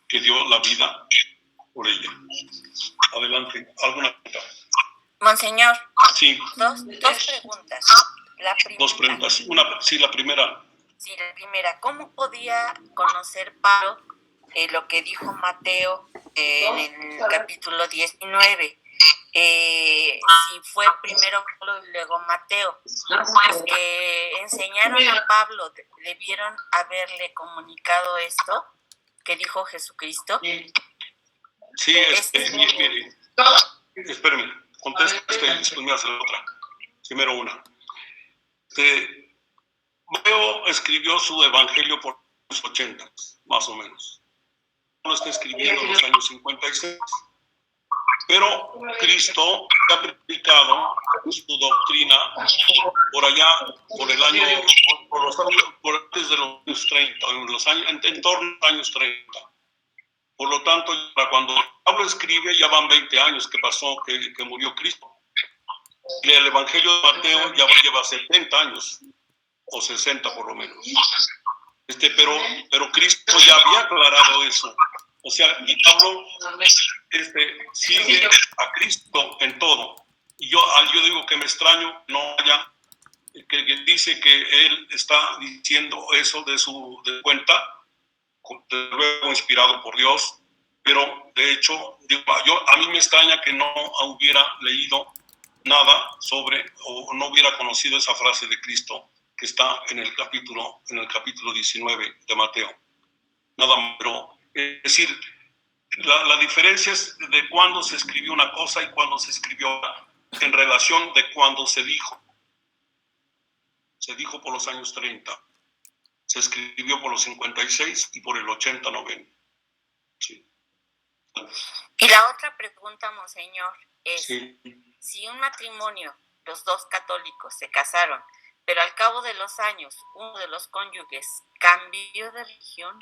S2: que dio la vida por ella. Adelante, ¿alguna pregunta?
S9: Monseñor,
S2: Sí.
S9: Dos preguntas. La primera,
S2: Dos preguntas. La primera.
S9: Sí, la primera. ¿Cómo podía conocer Pablo lo que dijo Mateo en el capítulo 19? Si fue primero Pablo y luego Mateo. Los que enseñaron a Pablo debieron haberle comunicado esto que dijo Jesucristo.
S2: Sí, mire, espérame, contesta después me hace la otra. Primero una. Mateo escribió su evangelio por los 80, más o menos. No está escribiendo en los años 56. Pero Cristo ha predicado su doctrina por allá, por antes de los años 30, en torno a los años 30. Por lo tanto, para cuando Pablo escribe, ya van 20 años que pasó que murió Cristo. Y el Evangelio de Mateo ya lleva 70 años, o 60 por lo menos. Pero Cristo ya había aclarado eso. O sea, y Pablo sigue a Cristo en todo. Y yo digo que me extraño no haya, que dice que él está diciendo eso de cuenta, de luego inspirado por Dios, pero de hecho, a mí me extraña que no hubiera leído nada sobre, o no hubiera conocido esa frase de Cristo que está en el capítulo 19 de Mateo. Nada más, pero es decir, la diferencia es de cuándo se escribió una cosa y cuándo se escribió otra, en relación de cuándo se dijo. Se dijo por los años 30, se escribió por los 56 y por el 80-90. Sí.
S9: Y la otra pregunta, Monseñor, es
S2: Sí.
S9: Si un matrimonio, los dos católicos se casaron, pero al cabo de los años uno de los cónyuges cambió de religión,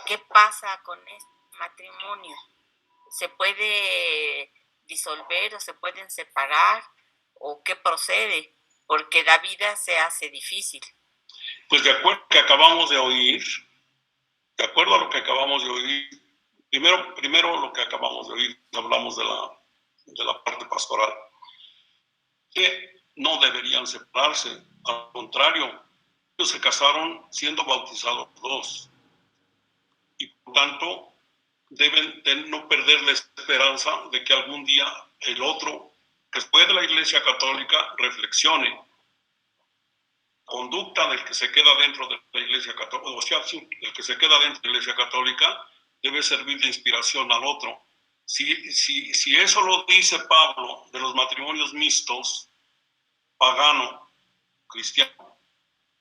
S9: ¿qué pasa con este matrimonio? ¿Se puede disolver o se pueden separar? ¿O qué procede? Porque la vida se hace difícil.
S2: Pues de acuerdo a lo que acabamos de oír, primero lo que acabamos de oír, hablamos de la parte pastoral, que no deberían separarse, al contrario, ellos se casaron siendo bautizados los dos, y por tanto deben de no perder la esperanza de que algún día el otro, después de la Iglesia Católica, reflexione. Conducta del que se queda dentro de la Iglesia Católica, o sea, sí, el que se queda dentro de la Iglesia Católica debe servir de inspiración al otro. Si eso lo dice Pablo de los matrimonios mixtos, pagano, cristiano,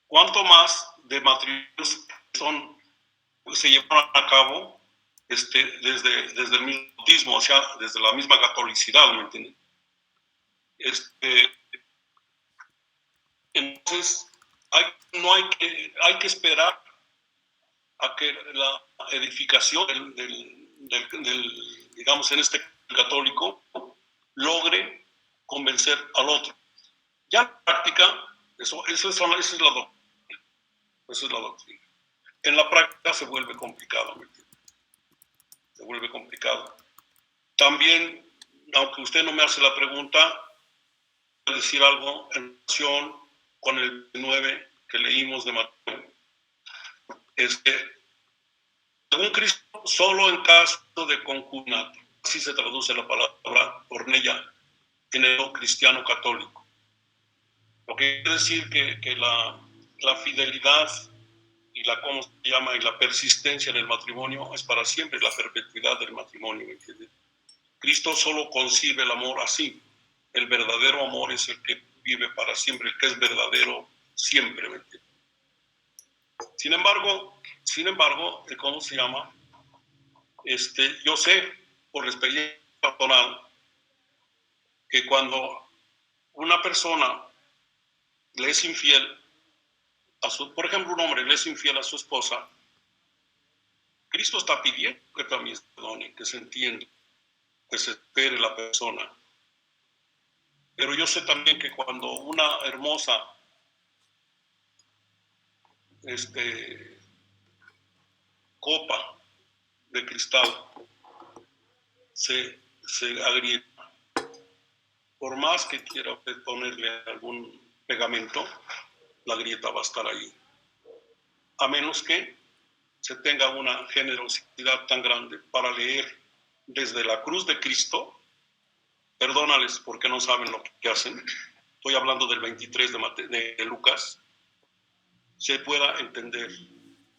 S2: ¿cuánto más de matrimonios se llevaron a cabo desde el mismo bautismo, o sea, desde la misma catolicidad, ¿me entienden? Entonces, hay que esperar a que la edificación del digamos, en este católico, logre convencer al otro. Ya en práctica, esa es la doctrina. Esa es la doctrina. En la práctica se vuelve complicado. Se vuelve complicado. También, aunque usted no me hace la pregunta, voy a decir algo en relación con el 9 que leímos de Mateo. según Cristo, solo en caso de concubinato. Así se traduce la palabra porneia en el cristiano católico. Lo que quiere decir que la fidelidad y ¿cómo se llama? Y la persistencia en el matrimonio es para siempre, la perpetuidad del matrimonio, ¿me entiendes? Cristo solo concibe el amor así. El verdadero amor es el que vive para siempre, el que es verdadero siempre, ¿me entiendes? Sin embargo, ¿cómo se llama? Yo sé por experiencia personal que cuando una persona le es infiel por ejemplo, un hombre le es infiel a su esposa, Cristo está pidiendo que también se perdone, que se entienda, que se espere la persona. Pero yo sé también que cuando una hermosa copa de cristal se agrieta, por más que quiera ponerle algún pegamento, la grieta va a estar ahí. A menos que se tenga una generosidad tan grande para leer desde la cruz de Cristo, perdónales porque no saben lo que hacen, estoy hablando del 23 de Lucas, se pueda entender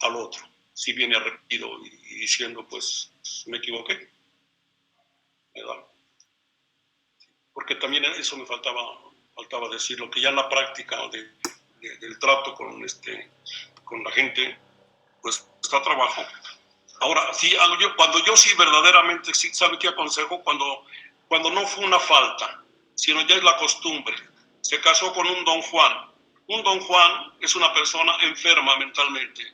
S2: al otro, si viene arrepentido y diciendo, pues, me equivoqué, ¿verdad? Porque también eso me faltaba decirlo, que ya en la práctica del trato con la gente, pues está trabajo. Ahora, sí, cuando yo sí verdaderamente, sí, ¿sabe qué aconsejo? Cuando no fue una falta, sino ya es la costumbre. Se casó con un don Juan. Un don Juan es una persona enferma mentalmente.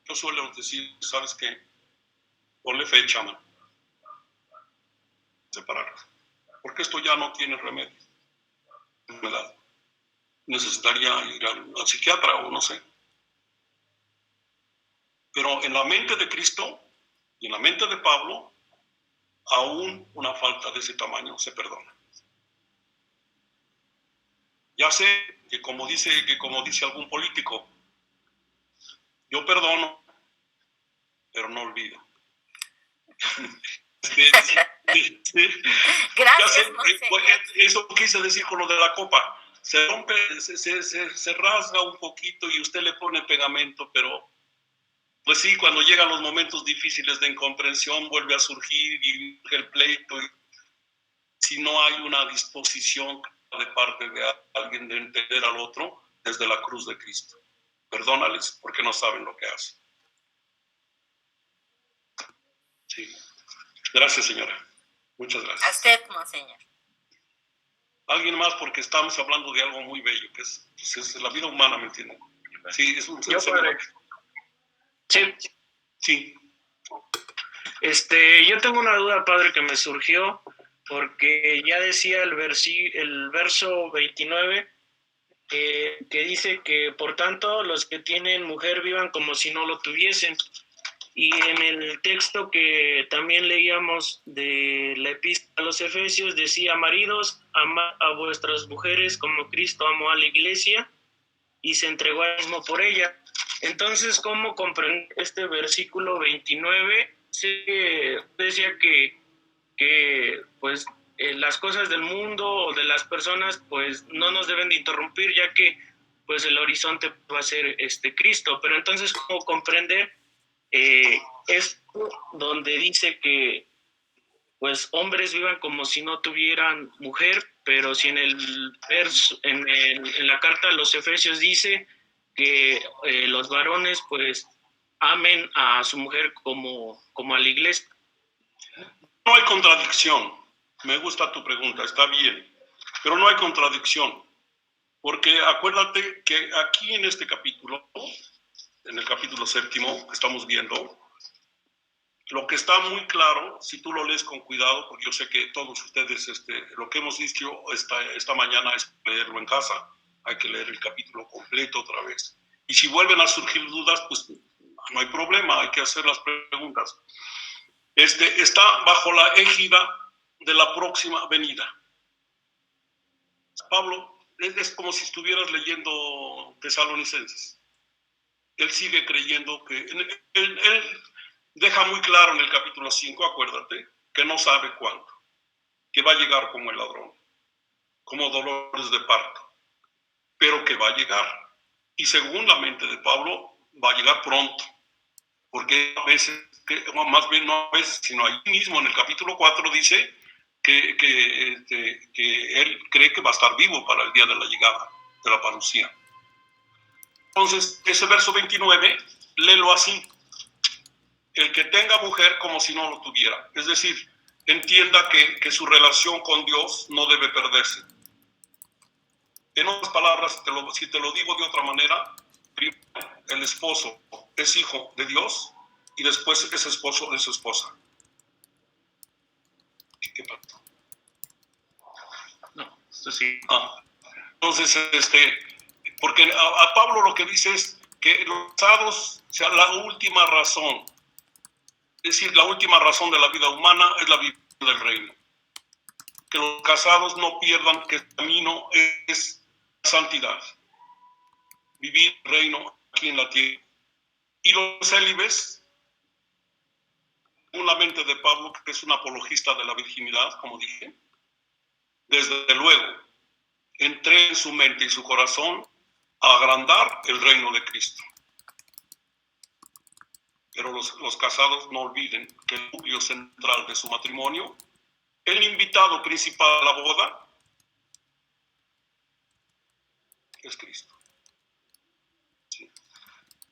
S2: Yo suelo decir, ¿sabes qué? Ponle fecha, man. Separar. Porque esto ya no tiene remedio. Necesitaría ir al psiquiatra o no sé. Pero en la mente de Cristo y en la mente de Pablo, aún una falta de ese tamaño se perdona. Ya sé que como dice algún político, yo perdono, pero no olvido.
S9: Gracias,
S2: eso quise decir con lo de la copa. Se rompe, se rasga un poquito y usted le pone pegamento, pero pues sí, cuando llegan los momentos difíciles de incomprensión vuelve a surgir y el pleito. Y si no hay una disposición de parte de alguien de entender al otro desde la cruz de Cristo, perdónales porque no saben lo que hacen. Sí. Gracias, señora. Muchas gracias.
S9: A usted, monseñor.
S2: Alguien más, porque estamos hablando de algo muy bello, que es la vida humana, ¿me entienden? Sí, es un
S7: Yo, padre.
S2: Sí.
S7: Yo tengo una duda, padre, que me surgió, porque ya decía el verso 29, que dice que, por tanto, los que tienen mujer vivan como si no lo tuviesen. Y en el texto que también leíamos de la epístola a los Efesios decía: maridos, amad a vuestras mujeres como Cristo amó a la iglesia y se entregó a él mismo por ella. Entonces, ¿cómo comprender este versículo 29? Sí, decía que pues las cosas del mundo o de las personas pues no nos deben de interrumpir, ya que pues el horizonte va a ser Cristo. Pero entonces, ¿cómo comprender esto donde dice que pues hombres vivan como si no tuvieran mujer, pero si en el verso, en la carta a los Efesios dice que los varones pues amen a su mujer como a la iglesia?
S2: No hay contradicción. Me gusta tu pregunta, está bien, pero no hay contradicción, porque acuérdate que aquí en este capítulo, en el capítulo 7 que estamos viendo, lo que está muy claro, si tú lo lees con cuidado, porque yo sé que todos ustedes, lo que hemos dicho esta mañana es leerlo en casa, hay que leer el capítulo completo otra vez. Y si vuelven a surgir dudas, pues no hay problema, hay que hacer las preguntas. Está bajo la égida de la próxima venida. Pablo, es como si estuvieras leyendo Tesalonicenses. él sigue creyendo que... Él deja muy claro en el capítulo 5, acuérdate, que no sabe cuándo, que va a llegar como el ladrón, como dolores de parto, pero que va a llegar. Y según la mente de Pablo, va a llegar pronto, porque a veces, más bien no a veces, sino ahí mismo en el capítulo 4 dice que él cree que va a estar vivo para el día de la llegada de la parucía. Entonces, ese verso 29, léelo así: el que tenga mujer como si no lo tuviera. Es decir, entienda que su relación con Dios no debe perderse. En otras palabras, si te lo digo de otra manera, primero, el esposo es hijo de Dios y después es esposo de su esposa. ¿Qué pasó?
S5: No, esto sí.
S2: Entonces, porque a Pablo lo que dice es que los casados, o sea, la última razón, es decir, la última razón de la vida humana es la vida del reino. Que los casados no pierdan que el camino es santidad, vivir el reino aquí en la tierra. Y los célibes, según la mente de Pablo, que es un apologista de la virginidad, como dije, desde luego, entre en su mente y su corazón a agrandar el reino de Cristo. Pero los casados no olviden que el núcleo central de su matrimonio, el invitado principal a la boda, es Cristo. ¿Sí?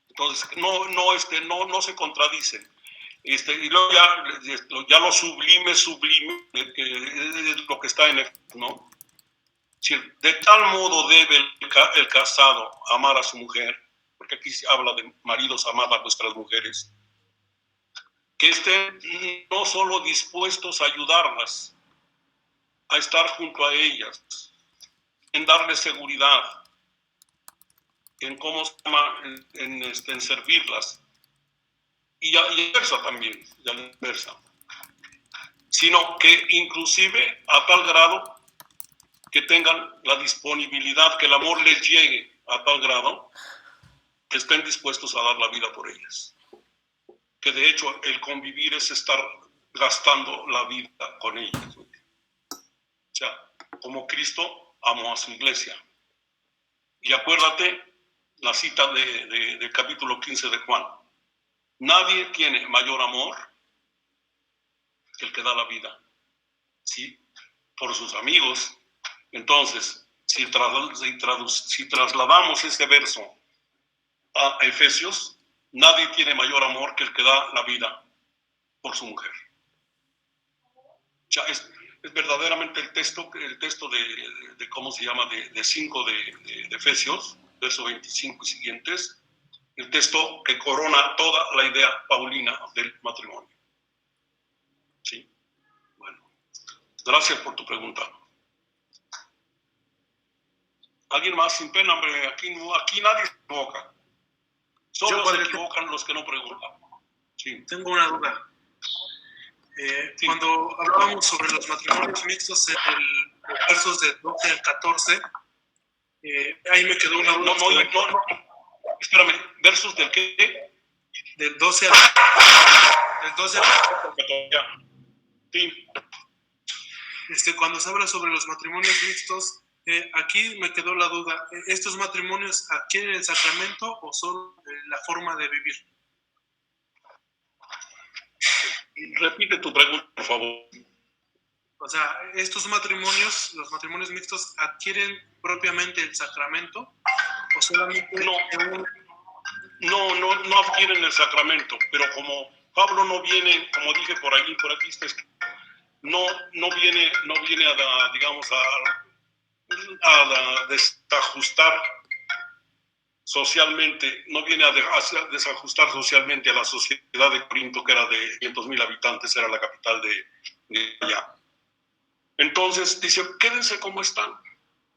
S2: Entonces, no se contradicen. Y luego ya lo sublime, es lo que está en el, ¿no? Es decir, de tal modo debe el casado amar a su mujer, porque aquí se habla de maridos, amad a vuestras mujeres, que estén no solo dispuestos a ayudarlas, a estar junto a ellas, en darles seguridad, en cómo se llama, en servirlas, y a inversa también, y a la inversa, sino que inclusive a tal grado que tengan la disponibilidad, que el amor les llegue a tal grado que estén dispuestos a dar la vida por ellas. Que de hecho el convivir es estar gastando la vida con ellas. O sea, como Cristo amó a su iglesia. Y acuérdate la cita del capítulo 15 de Juan. Nadie tiene mayor amor que el que da la vida, ¿sí? Por sus amigos. Entonces, si trasladamos ese verso a Efesios, nadie tiene mayor amor que el que da la vida por su mujer. O sea, es verdaderamente el texto de ¿cómo se llama? De 5 de Efesios, verso 25 y siguientes, el texto que corona toda la idea paulina del matrimonio. Sí. Bueno, gracias por tu pregunta. ¿Alguien más? Sin pena, hombre, aquí nadie se equivoca. Solo se equivocan los que no preguntan. Sí.
S6: Tengo una duda. Sí. Cuando hablábamos sobre los matrimonios mixtos, en los versos del 12 al 14, ahí me quedó una duda.
S2: No. Espérame, ¿versos del qué?
S6: Del 12 al 14. Sí. Cuando se habla sobre los matrimonios mixtos, aquí me quedó la duda. ¿Estos matrimonios adquieren el sacramento o solo la forma de vivir?
S2: Repite tu pregunta, por favor.
S6: O sea, ¿estos matrimonios, los matrimonios mixtos, adquieren propiamente el sacramento o solamente
S2: no adquieren el sacramento? Pero como Pablo no viene, como dije por aquí está escrito, no viene a digamos a desajustar socialmente, no viene a desajustar socialmente a la sociedad de Corinto, que era de 500,000 habitantes, era la capital de allá. Entonces dice, quédense como están,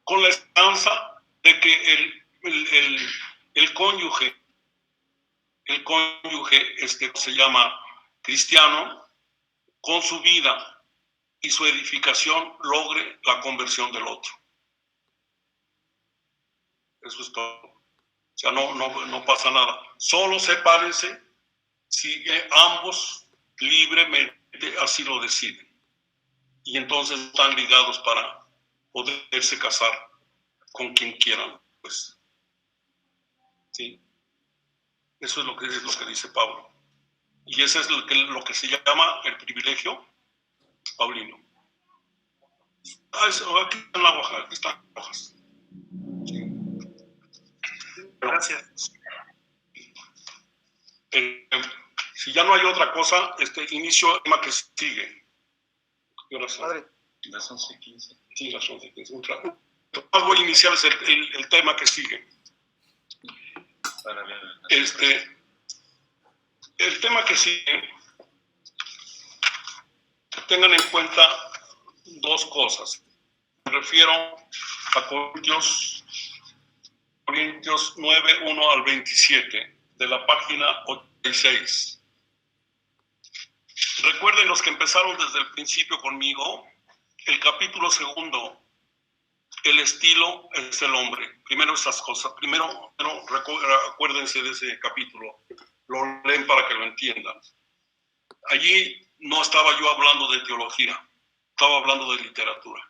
S2: con la esperanza de que el cónyuge se llama cristiano, con su vida y su edificación logre la conversión del otro. Eso es todo. sea, no pasa nada. Solo sepárense si ambos libremente así lo deciden. Y entonces están ligados para poderse casar con quien quieran, pues. ¿Sí? Eso es lo que dice Pablo. Y ese es lo que se llama el privilegio paulino. Aquí están las hojas, aquí están las hojas. Sí.
S6: Gracias.
S2: Si ya no hay otra cosa, inicio el tema que sigue.
S8: Padre,
S1: Las 11:15.
S2: Sí, las 11:15. Voy a iniciar el tema que sigue.
S1: Para ver.
S2: El tema que sigue, tengan en cuenta dos cosas. Me refiero a Corintios 9, 1 al 27, de la página 86. Recuerden los que empezaron desde el principio conmigo, el capítulo 2, el estilo es el hombre. Primero esas cosas, primero acuérdense de ese capítulo, lo leen para que lo entiendan. Allí no estaba yo hablando de teología, estaba hablando de literatura.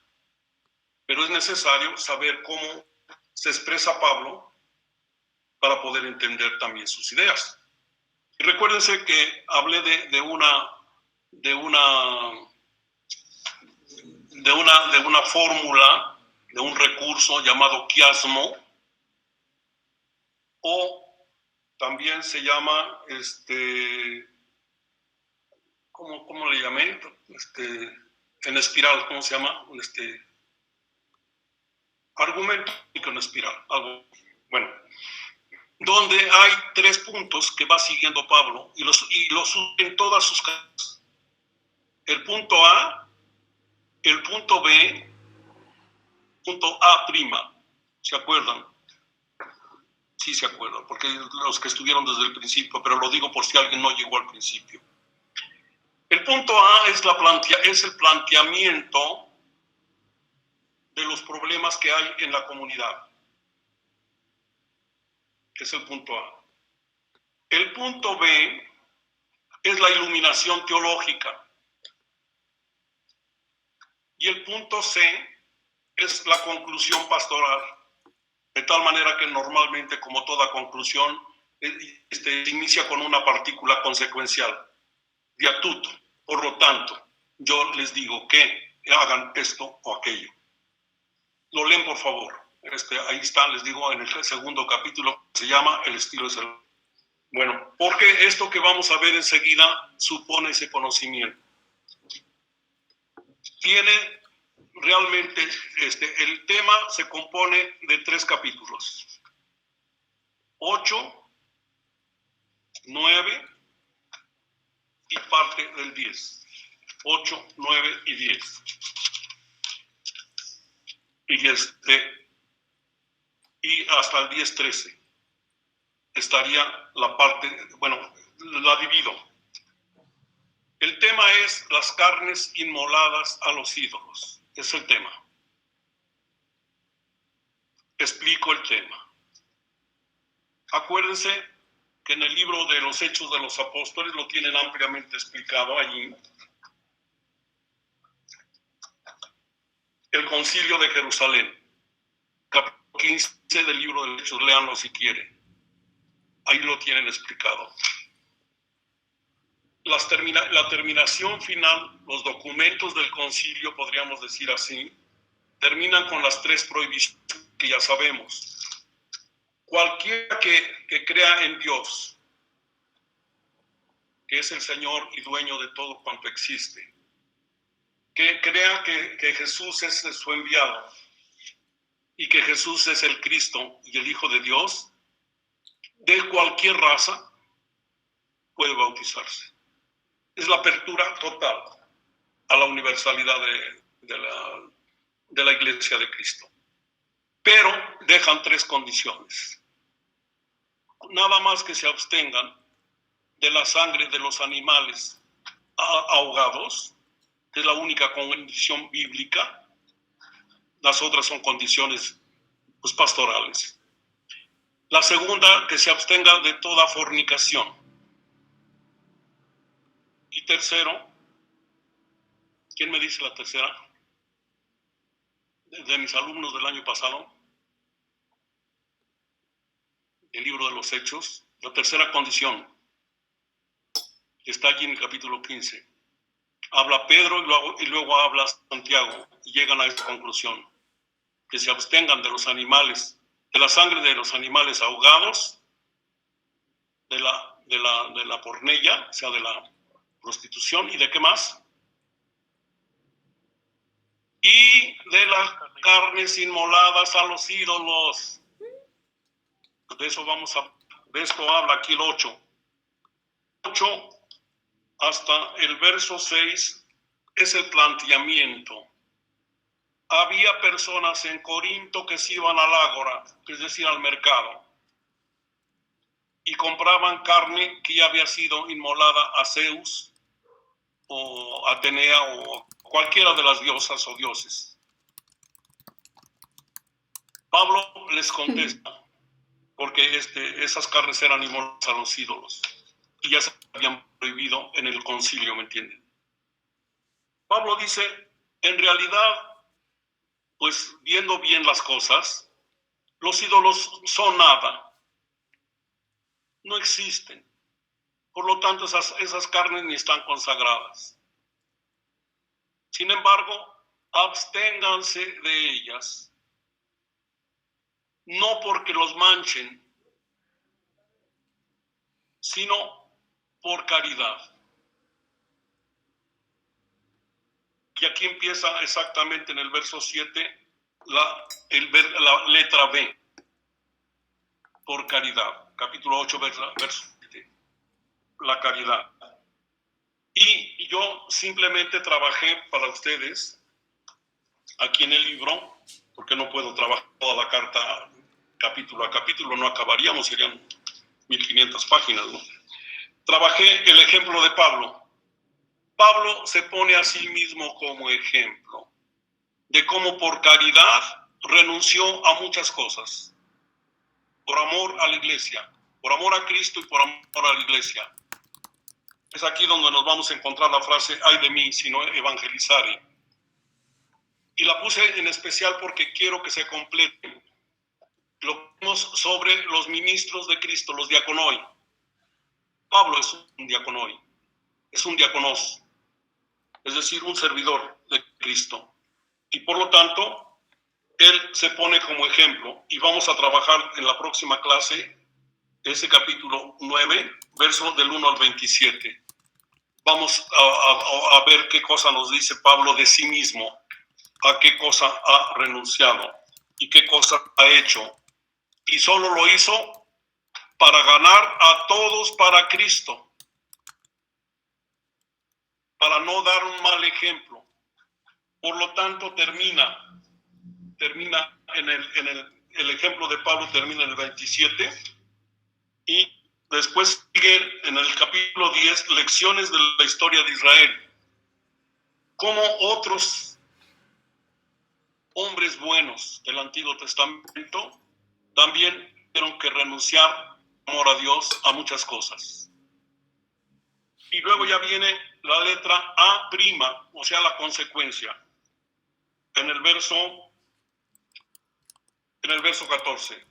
S2: Pero es necesario saber cómo se expresa Pablo para poder entender también sus ideas. Y recuérdense que hablé de una fórmula, de un recurso llamado quiasmo, o también se llama, ¿cómo le llamé? En espiral, ¿cómo se llama? Argumento en espiral, algo, bueno, donde hay 3 puntos que va siguiendo Pablo y los une en todas sus casas. El punto A, el punto B, punto A', ¿se acuerdan? Sí se acuerdan, porque los que estuvieron desde el principio, pero lo digo por si alguien no llegó al principio. El punto A es el planteamiento de los problemas que hay en la comunidad. Es el punto A. El punto B es la iluminación teológica. Y el punto C es la conclusión pastoral. De tal manera que normalmente, como toda conclusión, se inicia con una partícula consecuencial. Diatuto. Por lo tanto, yo les digo que hagan esto o aquello. Lo leen, por favor. Ahí está, les digo, en el 2 capítulo, se llama El estilo es el... Bueno, porque esto que vamos a ver enseguida supone ese conocimiento. Tiene realmente, el tema se compone de 3 capítulos. 8, 9 y parte del 10. 8, 9 y 10. Y hasta el 10-13 estaría la parte, bueno, la divido. El tema es las carnes inmoladas a los ídolos. Es el tema. Explico el tema. Acuérdense que en el libro de los Hechos de los Apóstoles lo tienen ampliamente explicado allí. El Concilio de Jerusalén, capítulo 15 del libro de los Hechos, léanlo si quieren. Ahí lo tienen explicado. La terminación final, los documentos del concilio, podríamos decir así, terminan con las 3 prohibiciones que ya sabemos. Cualquiera que crea en Dios, que es el Señor y dueño de todo cuanto existe, que crea que Jesús es su enviado y que Jesús es el Cristo y el Hijo de Dios, de cualquier raza puede bautizarse. Es la apertura total a la universalidad de la Iglesia de Cristo. Pero dejan 3 condiciones. Nada más que se abstengan de la sangre de los animales ahogados, que es la única condición bíblica. Las otras son condiciones pastorales. La segunda, que se abstenga de toda fornicación. Y tercero, ¿quién me dice la tercera? De mis alumnos del año pasado, el libro de los Hechos, la tercera condición, que está allí en el capítulo 15. Habla Pedro y luego habla Santiago, y llegan a esta conclusión, que se abstengan de los animales, de la sangre de los animales ahogados, de la pornella, o sea, de la prostitución, ¿y de qué más? Y de las carnes inmoladas a los ídolos. De esto habla aquí el 8. 8 hasta el verso 6 es el planteamiento. Había personas en Corinto que se iban al ágora, es decir, al mercado, y compraban carne que ya había sido inmolada a Zeus o Atenea o cualquiera de las diosas o dioses. Pablo les contesta, porque esas carnes eran inmoladas a los ídolos y ya se habían prohibido en el concilio, ¿me entienden? Pablo dice, en realidad, pues viendo bien las cosas, los ídolos son nada, no existen. Por lo tanto, esas carnes ni están consagradas. Sin embargo, absténganse de ellas, no porque los manchen, sino por caridad. Y aquí empieza exactamente en el verso 7 la letra B, por caridad. Capítulo 8, verso 7, la caridad. Y yo simplemente trabajé para ustedes aquí en el libro, porque no puedo trabajar toda la carta capítulo a capítulo, no acabaríamos, serían 1500 páginas, ¿no? Trabajé el ejemplo de Pablo. Pablo se pone a sí mismo como ejemplo de cómo por caridad renunció a muchas cosas, por amor a la iglesia, por amor a Cristo y por amor a la iglesia. Es aquí donde nos vamos a encontrar la frase, ay de mí si no evangelizare. Y la puse en especial porque quiero que se complete lo que vemos sobre los ministros de Cristo, los diaconoi. Pablo es un diaconoi, es un diaconos, es decir, un servidor de Cristo. Y por lo tanto, él se pone como ejemplo y vamos a trabajar en la próxima clase ese capítulo 9, verso del 1 al 27. Vamos a ver qué cosa nos dice Pablo de sí mismo, a qué cosa ha renunciado y qué cosa ha hecho. Y solo lo hizo para ganar a todos para Cristo, para no dar un mal ejemplo. Por lo tanto, termina en el ejemplo de Pablo, termina en el 27, y después sigue en el capítulo 10, lecciones de la historia de Israel. Cómo otros hombres buenos del Antiguo Testamento también tuvieron que renunciar, amor a Dios, a muchas cosas. Y luego ya viene la letra A', o sea, la consecuencia. En el verso 14,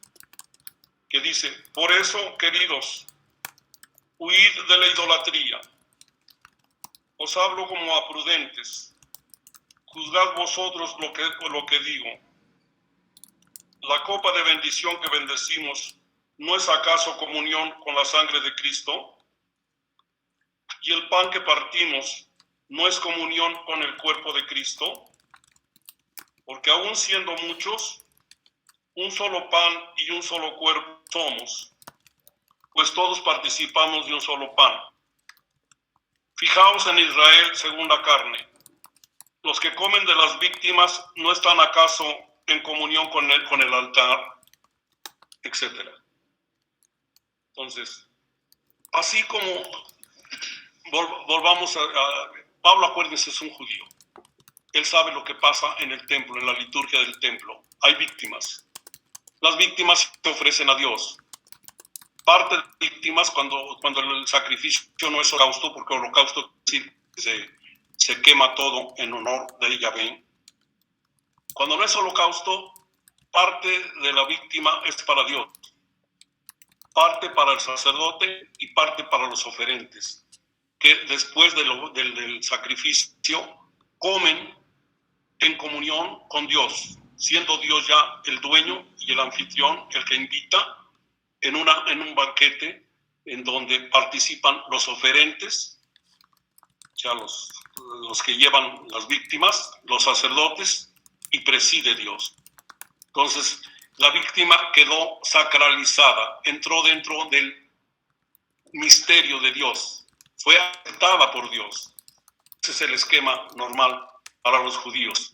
S2: que dice, por eso, queridos, huid de la idolatría. Os hablo como a prudentes. Juzgad vosotros lo que digo. La copa de bendición que bendecimos, ¿no es acaso comunión con la sangre de Cristo? Y el pan que partimos, ¿no es comunión con el cuerpo de Cristo? Porque aun siendo muchos, un solo pan y un solo cuerpo somos, pues todos participamos de un solo pan. Fijaos en Israel según la carne. Los que comen de las víctimas, ¿no están acaso en comunión con el altar? Etcétera. Entonces, así como volvamos a Pablo, acuérdense, es un judío. Él sabe lo que pasa en el templo, en la liturgia del templo. Hay víctimas. Las víctimas se ofrecen a Dios. parte de víctimas cuando el sacrificio no es holocausto, porque holocausto quiere decir que se quema todo en honor de Yahvé. Cuando no es holocausto, parte de la víctima es para Dios, parte para el sacerdote y parte para los oferentes, que después del sacrificio comen en comunión con Dios, siendo Dios ya el dueño y el anfitrión, el que invita en un banquete en donde participan los oferentes, o sea, los que llevan las víctimas, los sacerdotes, y preside Dios. Entonces, la víctima quedó sacralizada, entró dentro del misterio de Dios, fue aceptada por Dios. Ese es el esquema normal para los judíos.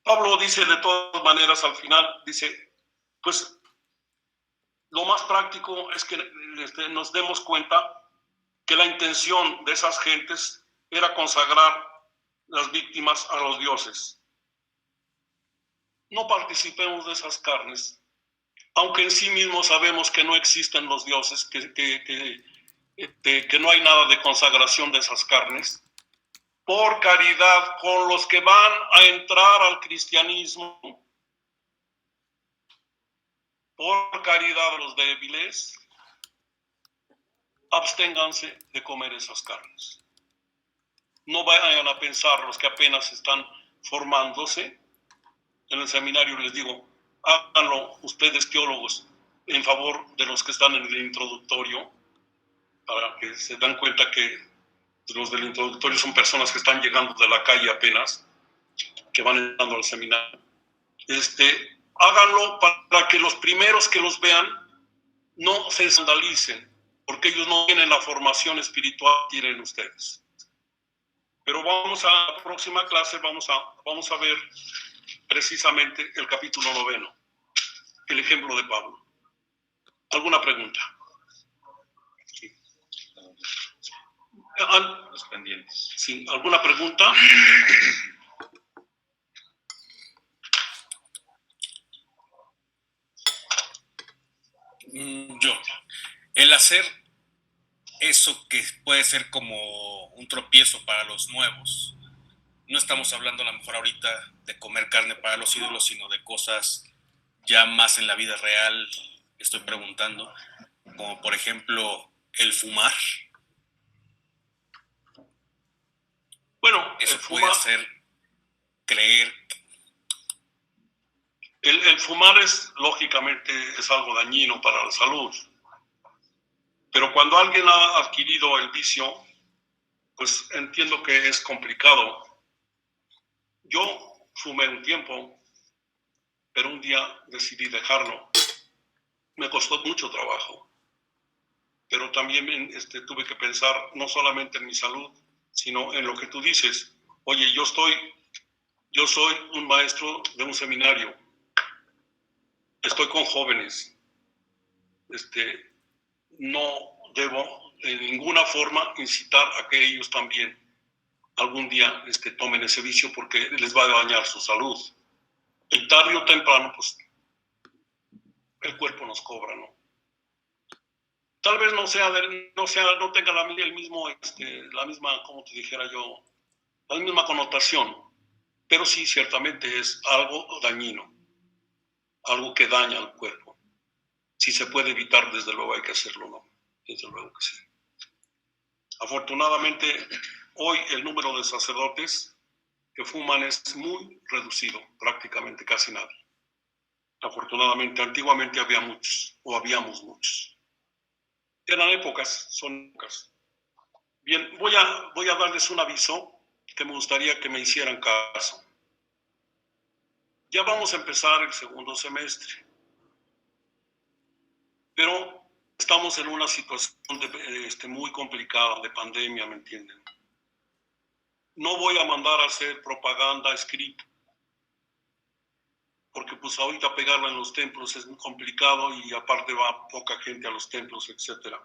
S2: Pablo dice de todas maneras al final, dice, pues lo más práctico es que nos demos cuenta que la intención de esas gentes era consagrar las víctimas a los dioses. No participemos de esas carnes, aunque en sí mismos sabemos que no existen los dioses, que no hay nada de consagración de esas carnes. Por caridad con los que van a entrar al cristianismo, por caridad a los débiles, absténganse de comer esas carnes. No vayan a pensar los que apenas están formándose. En el seminario les digo, háganlo ustedes teólogos en favor de los que están en el introductorio, para que se dan cuenta que los del introductorio son personas que están llegando de la calle apenas, que van entrando al seminario. Háganlo para que los primeros que los vean no se escandalicen, porque ellos no tienen la formación espiritual que tienen ustedes. Pero vamos a la próxima clase, vamos a ver precisamente el capítulo 9, el ejemplo de Pablo. ¿Alguna pregunta? Sí.
S1: Los pendientes.
S2: Sí, ¿alguna pregunta?
S10: Yo, el hacer eso que puede ser como un tropiezo para los nuevos, no estamos hablando a lo mejor ahorita de comer carne para los ídolos, sino de cosas ya más en la vida real, estoy preguntando, como por ejemplo el fumar.
S2: Bueno,
S10: eso puede hacer creer.
S2: El fumar lógicamente es algo dañino para la salud. Pero cuando alguien ha adquirido el vicio, pues entiendo que es complicado. Yo fumé un tiempo, pero un día decidí dejarlo. Me costó mucho trabajo. Pero también tuve que pensar no solamente en mi salud, sino en lo que tú dices. Oye, yo soy un maestro de un seminario. Estoy con jóvenes. No debo de ninguna forma incitar a que ellos también algún día tomen ese vicio, porque les va a dañar su salud. Y tarde o temprano, pues, el cuerpo nos cobra, ¿no? Tal vez no tenga la misma, como te dijera yo, la misma connotación, pero sí, ciertamente es algo dañino, algo que daña al cuerpo. Si se puede evitar, desde luego hay que hacerlo, ¿no? Desde luego que sí. Afortunadamente, hoy el número de sacerdotes que fuman es muy reducido, prácticamente casi nadie. Afortunadamente, antiguamente habíamos muchos. Eran épocas, son épocas. Bien, voy a darles un aviso que me gustaría que me hicieran caso. Ya vamos a empezar el segundo semestre, pero estamos en una situación muy complicada de pandemia, ¿me entienden? No voy a mandar a hacer propaganda escrita, porque pues ahorita pegarla en los templos es muy complicado y aparte va poca gente a los templos, etc.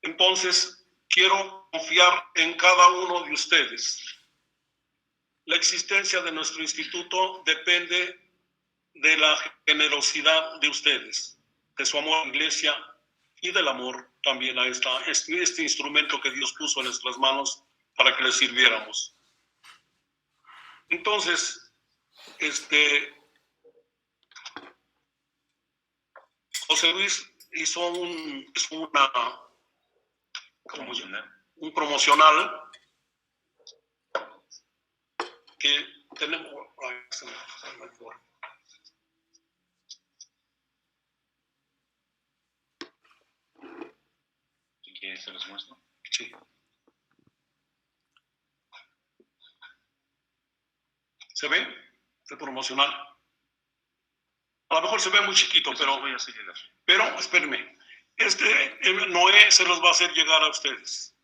S2: Entonces, quiero confiar en cada uno de ustedes. La existencia de nuestro instituto depende de la generosidad de ustedes. de su amor a la iglesia y del amor también a este instrumento que Dios puso en nuestras manos para que le sirviéramos. Entonces, José Luis hizo un promocional que tenemos.
S1: Si quieres, se los muestro.
S2: Sí. ¿Se ve? Este promocional. A lo mejor se ve muy chiquito, pero espérenme. Noé se los va a hacer llegar a ustedes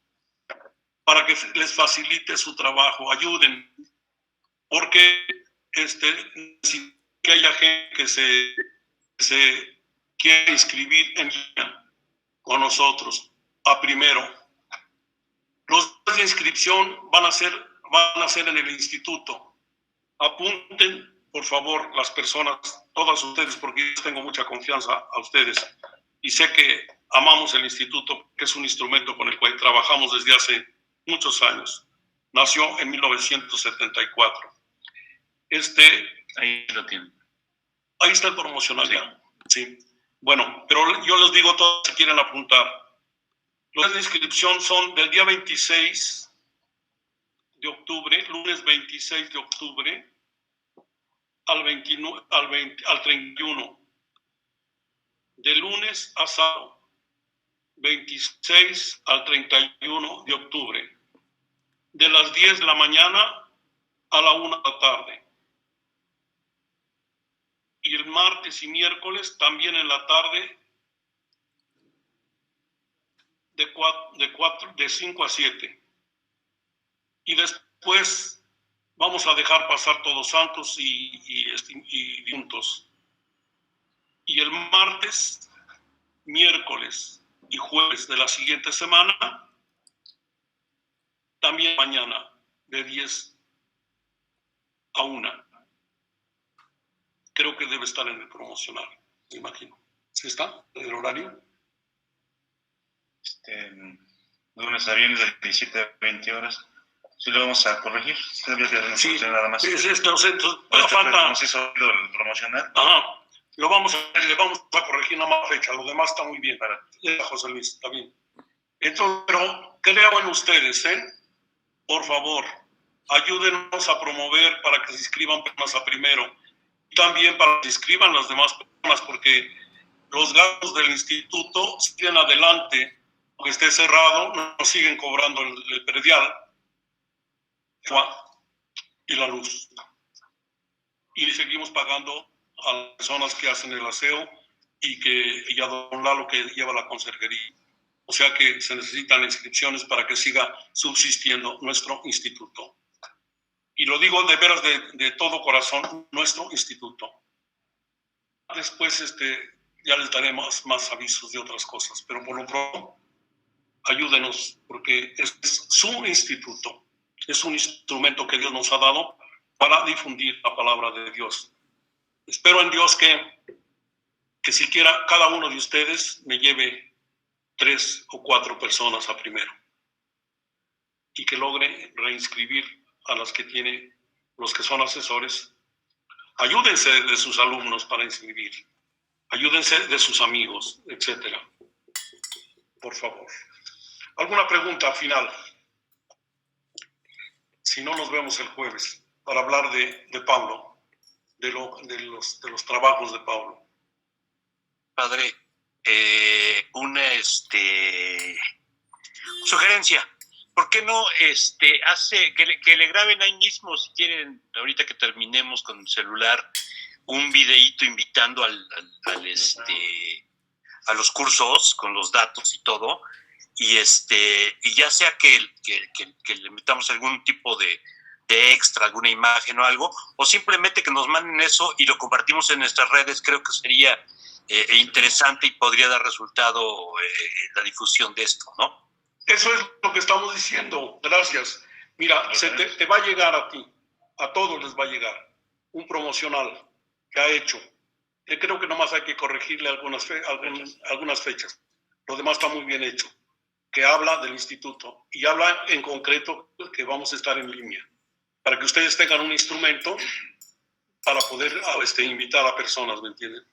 S2: para que les facilite su trabajo, ayuden, porque que haya gente que se quiera inscribir en línea con nosotros a primero. Los de inscripción van a ser en el instituto. Apunten, por favor, las personas, todas ustedes, porque yo tengo mucha confianza a ustedes y sé que amamos el instituto, que es un instrumento con el cual trabajamos desde hace muchos años. Nació en 1974.
S1: Ahí lo tienen.
S2: Ahí está el promocional ya. Sí. Bueno, pero yo les digo todos si quieren apuntar. Los de inscripción son del día 26 de octubre, lunes 26 de octubre, al 31. De lunes a sábado, 26 al 31 de octubre. De las 10 de la mañana a la 1 de la tarde. Y el martes y miércoles también en la tarde de 5 a 7. Y después vamos a dejar pasar Todos Santos y difuntos. Y el martes, miércoles y jueves de la siguiente semana, también mañana de 10 a 1. Creo que debe estar en el promocional, me imagino. ¿Sí está? ¿El horario?
S1: Lunes a viernes de 17 a 20 horas. Sí lo vamos a corregir. Sí, nada más.
S2: Sí, entonces falta.
S1: ¿Cómo se hizo el promocional?
S2: Ajá. Le vamos a corregir una más fecha. Lo demás está muy bien. José Luis, está bien. Entonces, pero creo en ustedes, Por favor, ayúdenos a promover para que se inscriban personas a primero. Y también para que se inscriban las demás personas, porque los gastos del instituto siguen adelante. Aunque esté cerrado, nos siguen cobrando el predial y la luz. Y seguimos pagando a las personas que hacen el aseo y a don Lalo que lleva la conserjería. O sea que se necesitan inscripciones para que siga subsistiendo nuestro instituto. Y lo digo de veras de todo corazón, nuestro instituto. Después ya les daremos más avisos de otras cosas, pero por lo pronto ayúdenos, porque es su instituto. Es un instrumento que Dios nos ha dado para difundir la palabra de Dios. Espero en Dios que siquiera cada uno de ustedes me lleve 3 o 4 personas a primero y que logre reinscribir a las que tiene los que son asesores. Ayúdense de sus alumnos para inscribir. Ayúdense de sus amigos, etcétera. Por favor. ¿Alguna pregunta final? Si no, nos vemos el jueves para hablar de Pablo, de los trabajos de Pablo.
S11: Padre, una sugerencia. ¿Por qué no que le graben ahí mismo, si quieren, ahorita que terminemos con el celular, un videíto invitando a los cursos con los datos y todo, y ya sea que le metamos algún tipo de extra, alguna imagen o algo, o simplemente que nos manden eso y lo compartimos en nuestras redes? Creo que sería interesante y podría dar resultado la difusión de esto, ¿no?
S2: Eso es lo que estamos diciendo. Gracias. Mira, te va a llegar a ti, a todos les va a llegar un promocional que ha hecho Creo que nomás hay que corregirle algunas fechas. Lo demás está muy bien hecho, que habla del instituto y habla en concreto que vamos a estar en línea, para que ustedes tengan un instrumento para poder invitar a personas, ¿me entienden?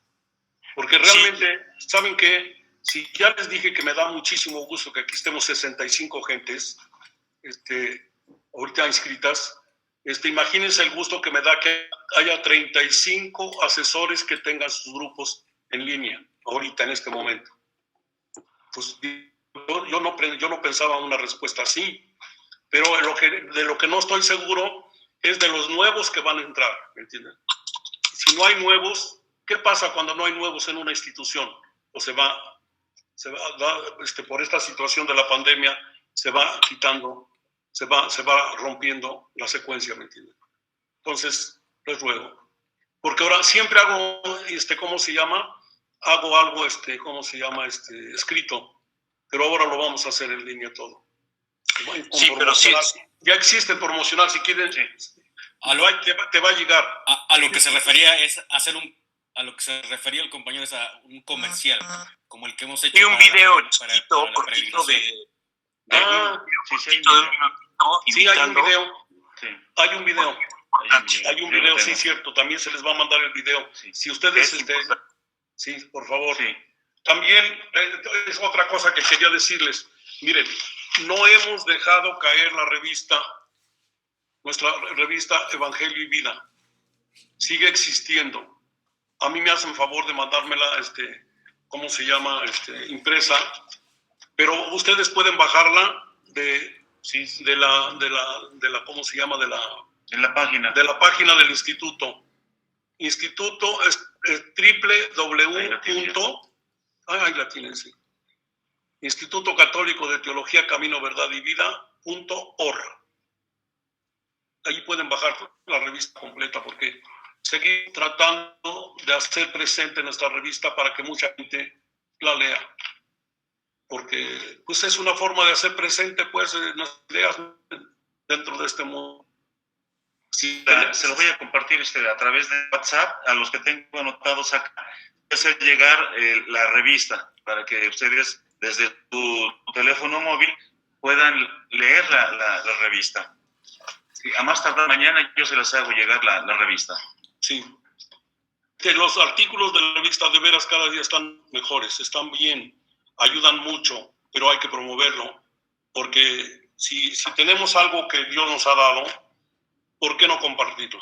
S2: Porque realmente, ¿saben qué? Si ya les dije que me da muchísimo gusto que aquí estemos 65 gentes ahorita inscritas, imagínense el gusto que me da que haya 35 asesores que tengan sus grupos en línea, ahorita en este momento. Pues yo no pensaba una respuesta así, pero de lo que no estoy seguro es de los nuevos que van a entrar, ¿me entienden? Si no hay nuevos, ¿qué pasa cuando no hay nuevos en una institución? O por esta situación de la pandemia, se va quitando, se va rompiendo la secuencia, ¿me entienden? Entonces, les ruego. Porque ahora siempre hago, ¿cómo se llama? Hago algo, escrito. Pero ahora lo vamos a hacer en línea todo.
S11: Sí, pero sí.
S2: Ya existe el promocional, si quieren, te va a llegar.
S10: A lo que se refería es hacer a lo que se refería el compañero es a un comercial, como el que hemos hecho.
S11: Y un video
S10: chiquito,
S11: cortito de
S2: un minutito. Sí, hay un video. Sí. Hay un video, sí, cierto. También se les va a mandar el video. Sí. Si ustedes, sí, por favor. Sí. También es otra cosa que quería decirles. Miren, no hemos dejado caer la revista, nuestra revista Evangelio y Vida. Sigue existiendo. A mí me hacen favor de mandármela, ¿cómo se llama? Impresa. Pero ustedes pueden bajarla de la ¿cómo se llama? De la página del instituto. Instituto es ahí la tienen, sí. Instituto Católico de Teología, Camino, Verdad y Vida.org. Ahí pueden bajar la revista completa porque seguimos tratando de hacer presente nuestra revista para que mucha gente la lea. Porque pues es una forma de hacer presente pues nuestras ideas dentro de este mundo.
S1: Sí, se lo voy a compartir a través de WhatsApp a los que tengo anotados acá. Voy a hacer llegar la revista para que ustedes desde tu teléfono móvil puedan leer la revista. Sí, a más tardar mañana yo se las hago llegar la revista.
S2: Sí. Que los artículos de la revista de veras cada día están mejores, están bien, ayudan mucho, pero hay que promoverlo. Porque si tenemos algo que Dios nos ha dado, ¿por qué no compartirlo?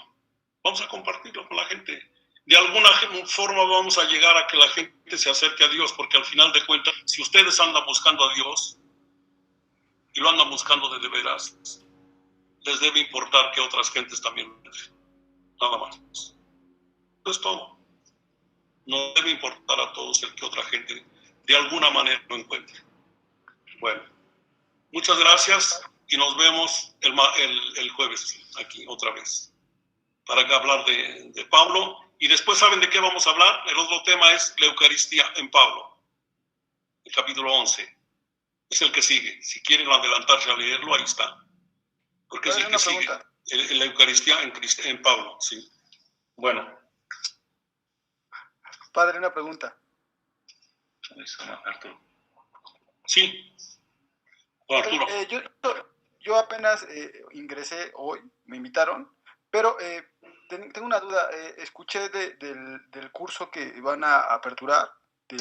S2: Vamos a compartirlo con la gente. De alguna forma vamos a llegar a que la gente se acerque a Dios, porque al final de cuentas, si ustedes andan buscando a Dios, y lo andan buscando de veras, les debe importar que otras gentes también lo hagan. Nada más. Eso es todo. No debe importar a todos el que otra gente de alguna manera lo encuentre. Bueno, muchas gracias y nos vemos el jueves aquí otra vez para hablar de Pablo. Y después, ¿saben de qué vamos a hablar? El otro tema es la Eucaristía en Pablo, el capítulo 11. Es el que sigue. Si quieren adelantarse a leerlo, ahí está. Porque es el que sigue. La Eucaristía en Pablo, sí. Bueno.
S12: Padre, una pregunta.
S1: Arturo.
S2: Sí. Arturo.
S12: Yo apenas ingresé hoy, me invitaron, pero tengo una duda. Escuché del curso que van a aperturar